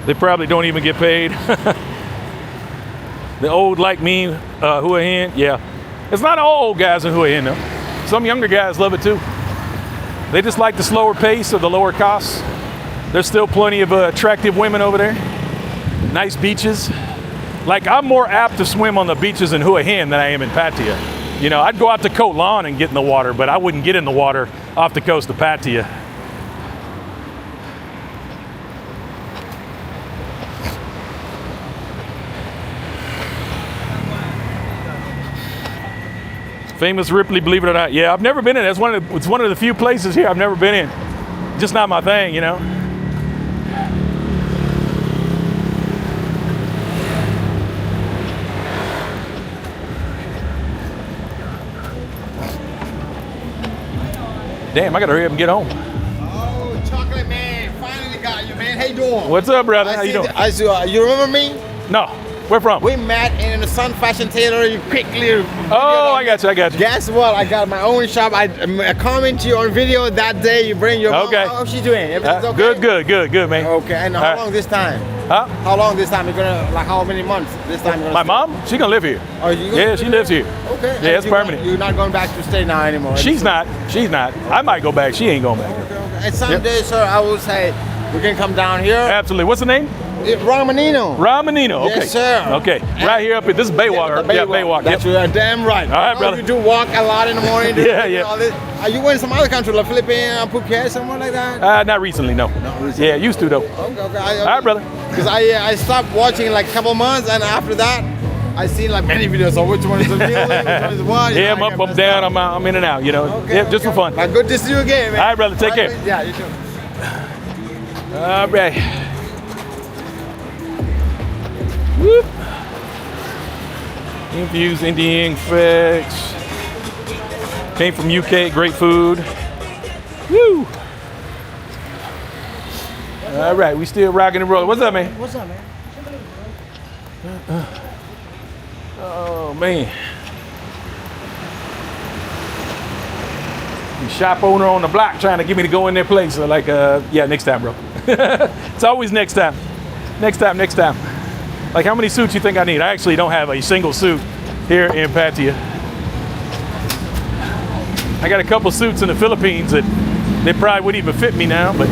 They probably don't even get paid. The old like me, Hua Hin, yeah. It's not all old guys in Hua Hin though. Some younger guys love it too. They just like the slower pace or the lower costs. There's still plenty of attractive women over there. Nice beaches. Like I'm more apt to swim on the beaches in Hua Hin than I am in Pattaya. You know, I'd go out to Koh Lan and get in the water, but I wouldn't get in the water off the coast of Pattaya. Famous Ripley, believe it or not. Yeah, I've never been in. It's one of the few places here I've never been in. Just not my thing, you know. Damn, I gotta hurry up and get home. Oh, chocolate man, finally got you, man. How you doing? What's up, brother? How you doing? You remember me? No. Where from? We met in the Sun Fashion Tailor. You quickly. Oh, I got you. Guess what? I got my own shop. I comment you on video that day. You bring your mom. Okay. How's she doing? Everything's okay? Good, man. Okay. And how long this time? Huh? How long this time? You're gonna like how many months this time? My mom? She gonna live here. Oh, you? Yeah, she lives here. Okay. Yeah, it's permanent. You're not going back to stay now anymore. She's not. I might go back. She ain't going back. Okay. And someday, sir, I will say we can come down here. Absolutely. What's the name? Ramanino. Ramanino. Okay. Yes, sir. Okay. Right here up here. This is Baywalk. Yeah, Baywalk. That's Yep. damn right. All right, brother. You do walk a lot in the morning. Yeah. All this. Are you in some other country, like Philippines, Phuket, somewhere like that? Not recently, no. Yeah, used to though. Okay. All right, brother. Because I stopped watching like a couple months, and after that, I seen like many videos of which one is the real, which one is what. Yeah, I'm up, I'm down, I'm in and out, you know. Okay, yeah, just for fun. But good to see you again, man. All right, brother. Take care. Yeah, you too. All right. Whoop. Infused Indian fix. Came from UK, great food. Woo! All right, we still rocking and rolling. What's up, man? What's up, man? Oh, man. The shop owner on the block trying to get me to go in their place. So like, yeah, next time, bro. It's always next time. Next time. Like, how many suits you think I need? I actually don't have a single suit here in Pattaya. I got a couple suits in the Philippines that they probably wouldn't even fit me now, but.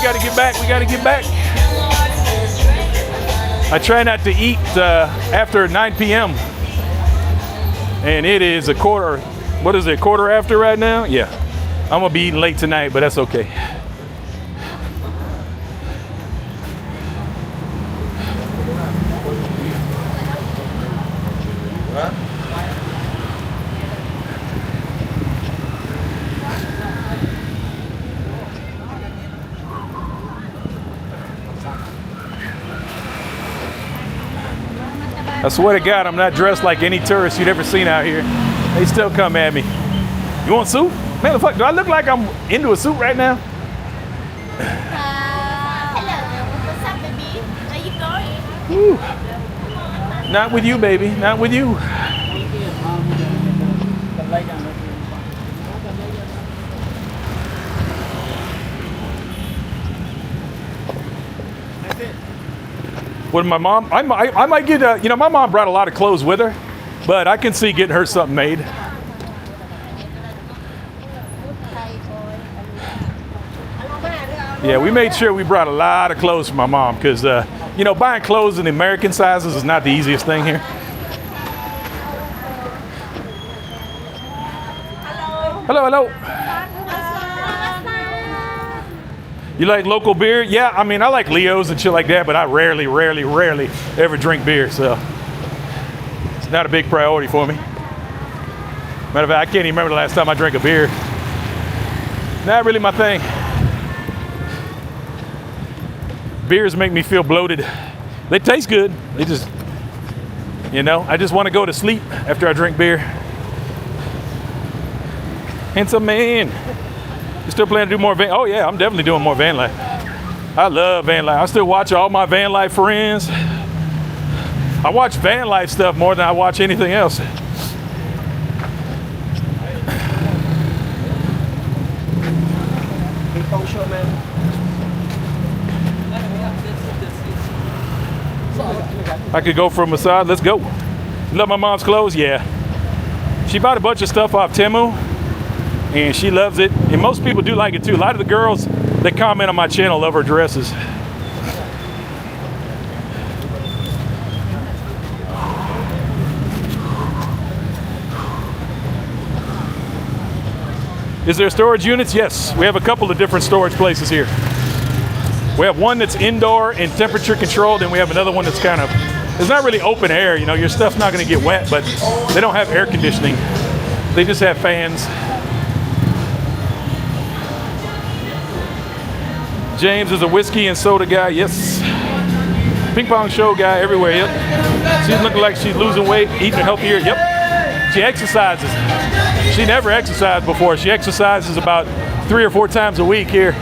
We got to get back. We got to get back. I try not to eat after 9 p.m. And it is a quarter. What is it? Quarter after right now? Yeah. I'm gonna be eating late tonight, but that's okay. I swear to God, I'm not dressed like any tourist you've ever seen out here. They still come at me. You want soup? Man, the fuck, do I look like I'm into a suit right now? Hello. What's up, baby? Where you going? Woo. Not with you, baby. Not with you. With my mom, I might get my mom brought a lot of clothes with her, but I can see getting her something made. Yeah, we made sure we brought a lot of clothes for my mom because, buying clothes in American sizes is not the easiest thing here. Hello, hello. You like local beer? Yeah, I mean, I like Leo's and shit like that, but I rarely ever drink beer, so it's not a big priority for me. Matter of fact, I can't even remember the last time I drank a beer. Not really my thing. Beers make me feel bloated. They taste good. They just, I just want to go to sleep after I drink beer. Handsome man. You still planning to do more van? Oh yeah, I'm definitely doing more van life. I love van life. I still watch all my van life friends. I watch van life stuff more than I watch anything else. I could go for a massage. Let's go. You love my mom's clothes? Yeah. She bought a bunch of stuff off Temu, and she loves it. And most people do like it too. A lot of the girls that comment on my channel love her dresses. Is there storage units? Yes. We have a couple of different storage places here. We have one that's indoor and temperature controlled, and we have another one that's kind of, it's not really open air. Your stuff's not going to get wet, but they don't have air conditioning. They just have fans. James is a whiskey and soda guy. Yes. Ping pong show guy everywhere. Yep. She's looking like she's losing weight, eating healthier. Yep. She exercises. She never exercised before. She exercises about 3 or 4 times a week here.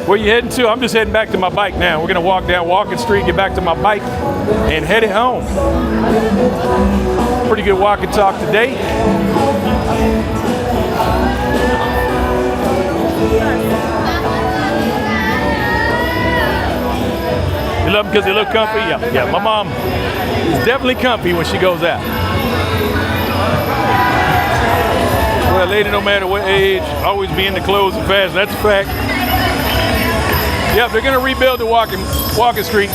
Where you heading to? I'm just heading back to my bike now. We're gonna walk down Walking Street, get back to my bike, and head it home. Pretty good walk and talk today. You love them because they look comfy? Yeah. My mom is definitely comfy when she goes out. Well, a lady, no matter what age, always be in the clothes and fashion. That's a fact. Yep, they're gonna rebuild the Walking Street.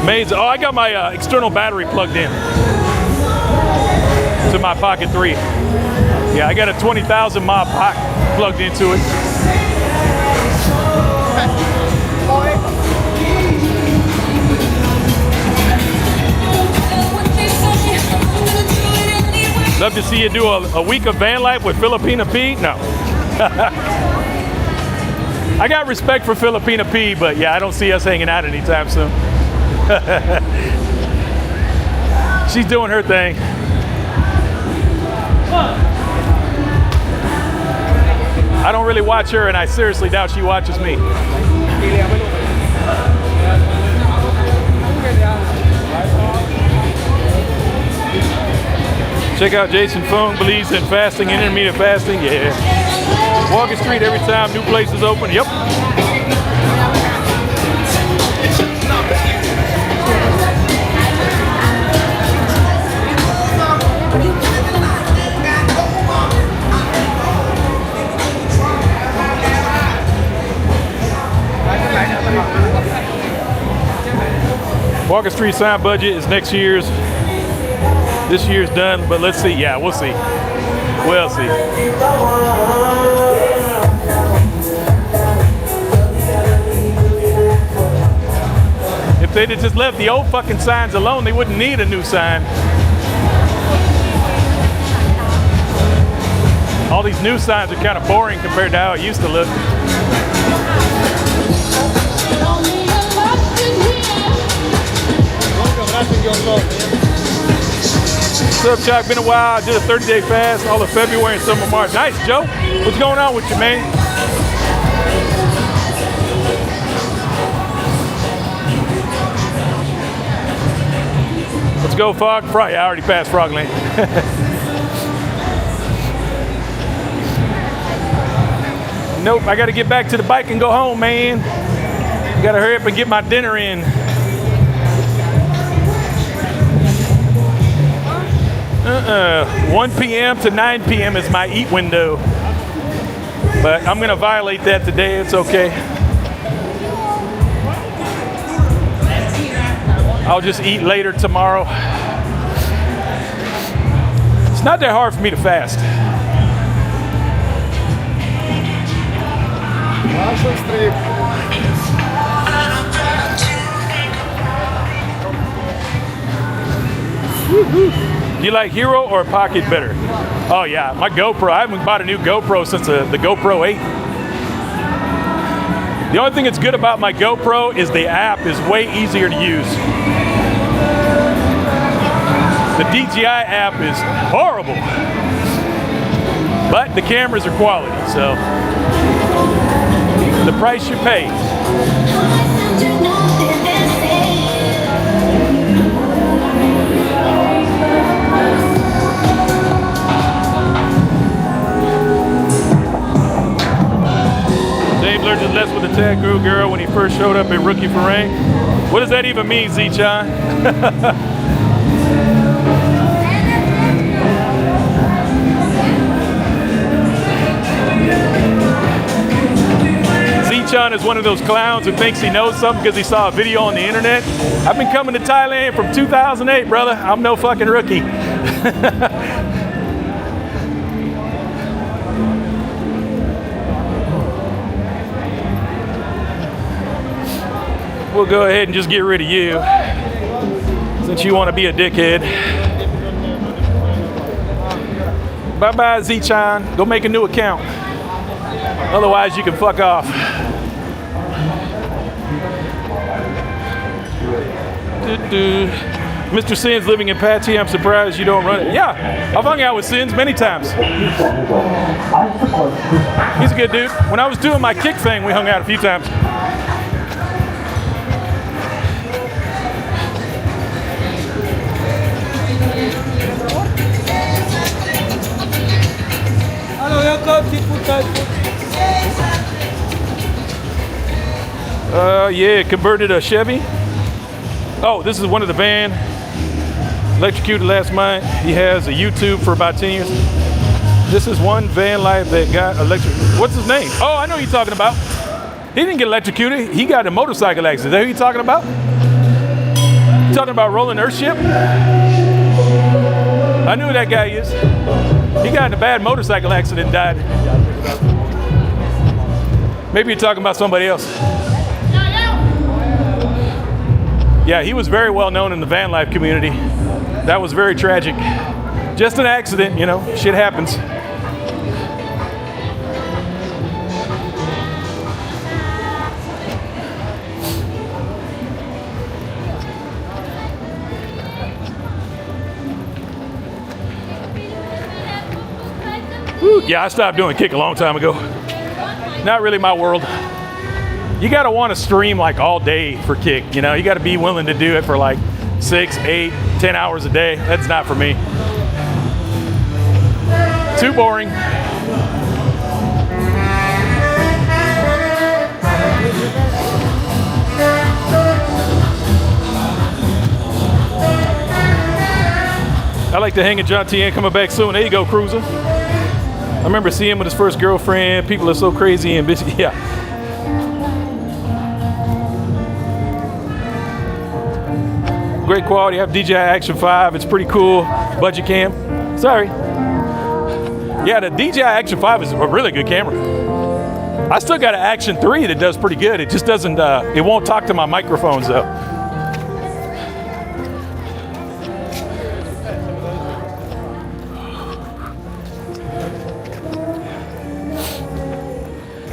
Amazing. Oh, I got my external battery plugged in to my Pocket 3. Yeah, I got a 20,000 mAh pack plugged into it. Love to see you do a week of van life with Filipina Pete. No. I got respect for Filipina P, but yeah, I don't see us hanging out anytime soon. She's doing her thing. I don't really watch her, and I seriously doubt she watches me. Check out Jason Fung, believes in fasting, intermittent fasting. Yeah. Walking Street every time new places open. Yep. Walking Street sign budget is next year's. This year's done, but let's see. Yeah, we'll see. We'll see. If they'd have just left the old fucking signs alone, they wouldn't need a new sign. All these new signs are kind of boring compared to how it used to look. What's up, Chuck? Been a while. I did a 30-day fast all of February and some of March. Nice, Joe. What's going on with you, man? Let's go, Fog. Probably, I already passed Frogland. Nope, I got to get back to the bike and go home, man. Got to hurry up and get my dinner in. 1 p.m. to 9 p.m. is my eat window. But I'm going to violate that today. It's okay. I'll just eat later tomorrow. It's not that hard for me to fast. Do you like Hero or Pocket better? Oh yeah, my GoPro. I haven't bought a new GoPro since the GoPro 8. The only thing that's good about my GoPro is the app is way easier to use. The DJI app is horrible, but the cameras are quality, so the price you pay. Dave learned to less with the tag crew girl when he first showed up at Rookie for Rank. What does that even mean, Z-Chan? Z-Chan is one of those clowns who thinks he knows something because he saw a video on the internet. I've been coming to Thailand from 2008, brother. I'm no fucking rookie. We'll go ahead and just get rid of you, since you want to be a dickhead. Bye-bye, Z-Chan. Go make a new account. Otherwise, you can fuck off. Mr. Sins living in Pattaya, I'm surprised you don't run it. Yeah, I've hung out with Sins many times. He's a good dude. When I was doing my kick thing, we hung out a few times. Yeah, converted a Chevy. Oh, this is one of the van. Electrocuted last month. He has a YouTube for about 10 years. This is one van life that got electrocuted. What's his name? Oh, I know who you're talking about. He didn't get electrocuted. He got a motorcycle accident. Is that who you're talking about? You talking about Rolling Earthship? I knew who that guy is. He got in a bad motorcycle accident and died. Maybe you're talking about somebody else. Yeah, he was very well known in the van life community. That was very tragic. Just an accident, you know, shit happens. Yeah, I stopped doing kick a long time ago. Not really my world. You gotta want to stream like all day for kick. You know, you gotta be willing to do it for like 6, 8, 10 hours a day. That's not for me. Too boring. I like to hang at John T. coming back soon. There you go, Cruiser. I remember seeing him with his first girlfriend. People are so crazy and busy. Yeah. Great quality. I have DJI Action 5. It's pretty cool. Budget cam. Sorry. Yeah, the DJI Action 5 is a really good camera. I still got an Action 3 that does pretty good. It just doesn't, it won't talk to my microphones though.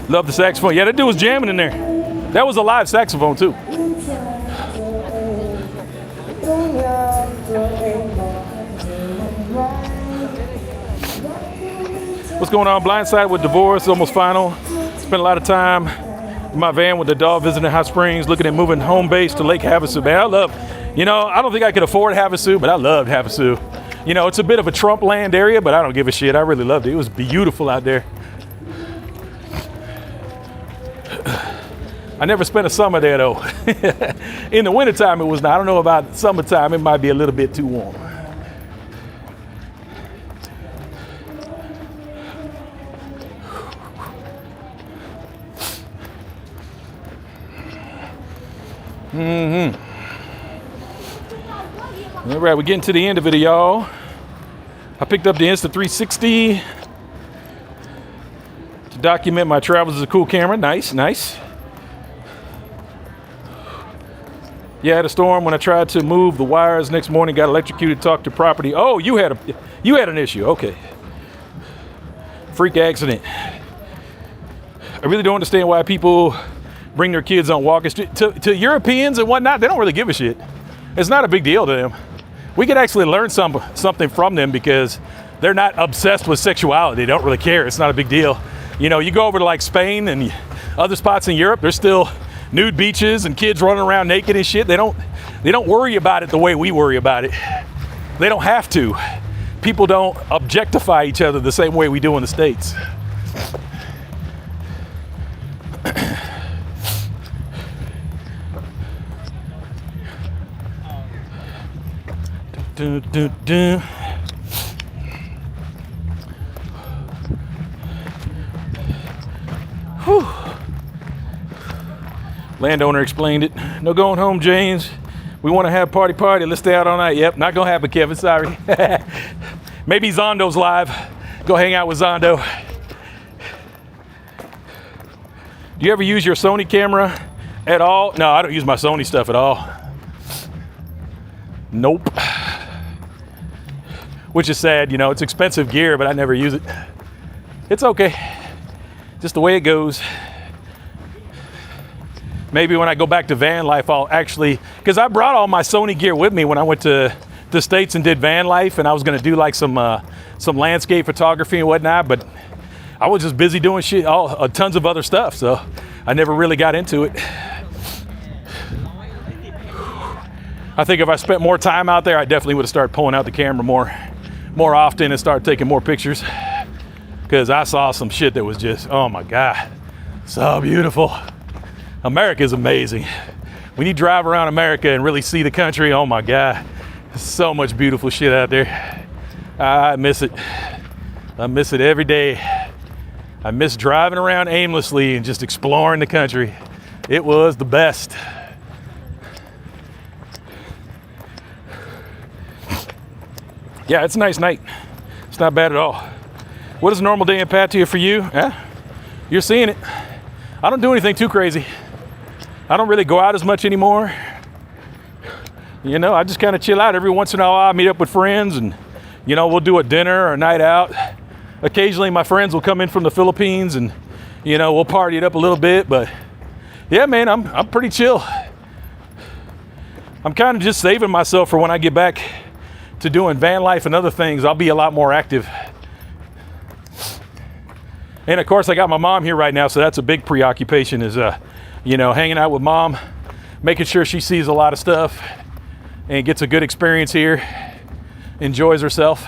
Love the saxophone. Yeah, that dude was jamming in there. That was a live saxophone too. What's going on? Blindside with divorce, almost final. Spent a lot of time in my van with the dog visiting Hot Springs, looking at moving home base to Lake Havasu. Man, I love, you know, I don't think I could afford Havasu, but I loved Havasu. You know, it's a bit of a Trump land area, but I don't give a shit. I really loved it. It was beautiful out there. I never spent a summer there though. In the wintertime it was not. I don't know about summertime, it might be a little bit too warm. All right, we're getting to the end of it, y'all. I picked up the Insta360 to document my travels. It's a cool camera. Nice, nice. Yeah, I had a storm when I tried to move the wires. Next morning, got electrocuted, talked to property. Oh, you had an issue. Okay. Freak accident. I really don't understand why people bring their kids on walking street. To Europeans and whatnot, they don't really give a shit. It's not a big deal to them. We could actually learn something from them because they're not obsessed with sexuality. They don't really care. It's not a big deal. You know, you go over to like Spain and other spots in Europe, there's still nude beaches and kids running around naked and shit. They don't worry about it the way we worry about it. They don't have to. People don't objectify each other the same way we do in the States. Whew. Landowner explained it. No going home, James. We want to have party. Let's stay out all night. Yep, not gonna happen, Kevin. Sorry. Maybe Zondo's live. Go hang out with Zondo. Do you ever use your Sony camera at all? No, I don't use my Sony stuff at all. Nope. Which is sad, you know, it's expensive gear, but I never use it. It's okay. Just the way it goes. Maybe when I go back to van life, I'll actually, because I brought all my Sony gear with me when I went to the States and did van life, and I was gonna do like some landscape photography and whatnot, but I was just busy doing shit, tons of other stuff, so I never really got into it. I think if I spent more time out there, I definitely would have started pulling out the camera more often and start taking more pictures, because I saw some shit that was just, oh my God, so beautiful. America is amazing. When you drive around America and really see the country, oh my God, there's so much beautiful shit out there. I miss it. I miss it every day. I miss driving around aimlessly and just exploring the country. It was the best. Yeah, it's a nice night. It's not bad at all. What is a normal day in Pattaya for you? Yeah, you're seeing it. I don't do anything too crazy. I don't really go out as much anymore. You know, I just kind of chill out. Every once in a while I meet up with friends and, you know, we'll do a dinner or a night out. Occasionally my friends will come in from the Philippines and, you know, we'll party it up a little bit, but yeah, man, I'm pretty chill. I'm kind of just saving myself for when I get back to doing van life and other things. I'll be a lot more active. And of course, I got my mom here right now, so that's a big preoccupation is, you know, hanging out with mom, making sure she sees a lot of stuff and gets a good experience here, enjoys herself.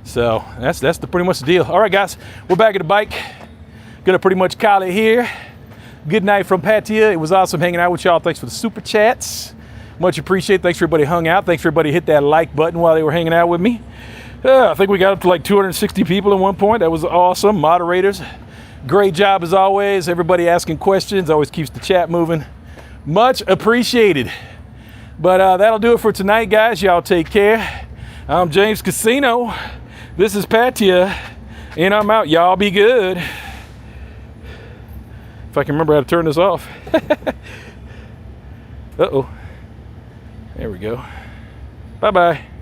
So that's pretty much the deal. All right, guys, we're back at the bike. Gonna pretty much call it here. Good night from Pattaya. It was awesome hanging out with y'all. Thanks for the super chats. Much appreciated. Thanks for everybody hung out. Thanks for everybody hit that like button while they were hanging out with me. I think we got up to like 260 people at one point. That was awesome. Moderators, great job as always. Everybody asking questions always keeps the chat moving. Much appreciated. But that'll do it for tonight, guys. Y'all take care. I'm James Casino. This is Pattaya, and I'm out. Y'all be good. If I can remember how to turn this off. Uh-oh. There we go. Bye-bye.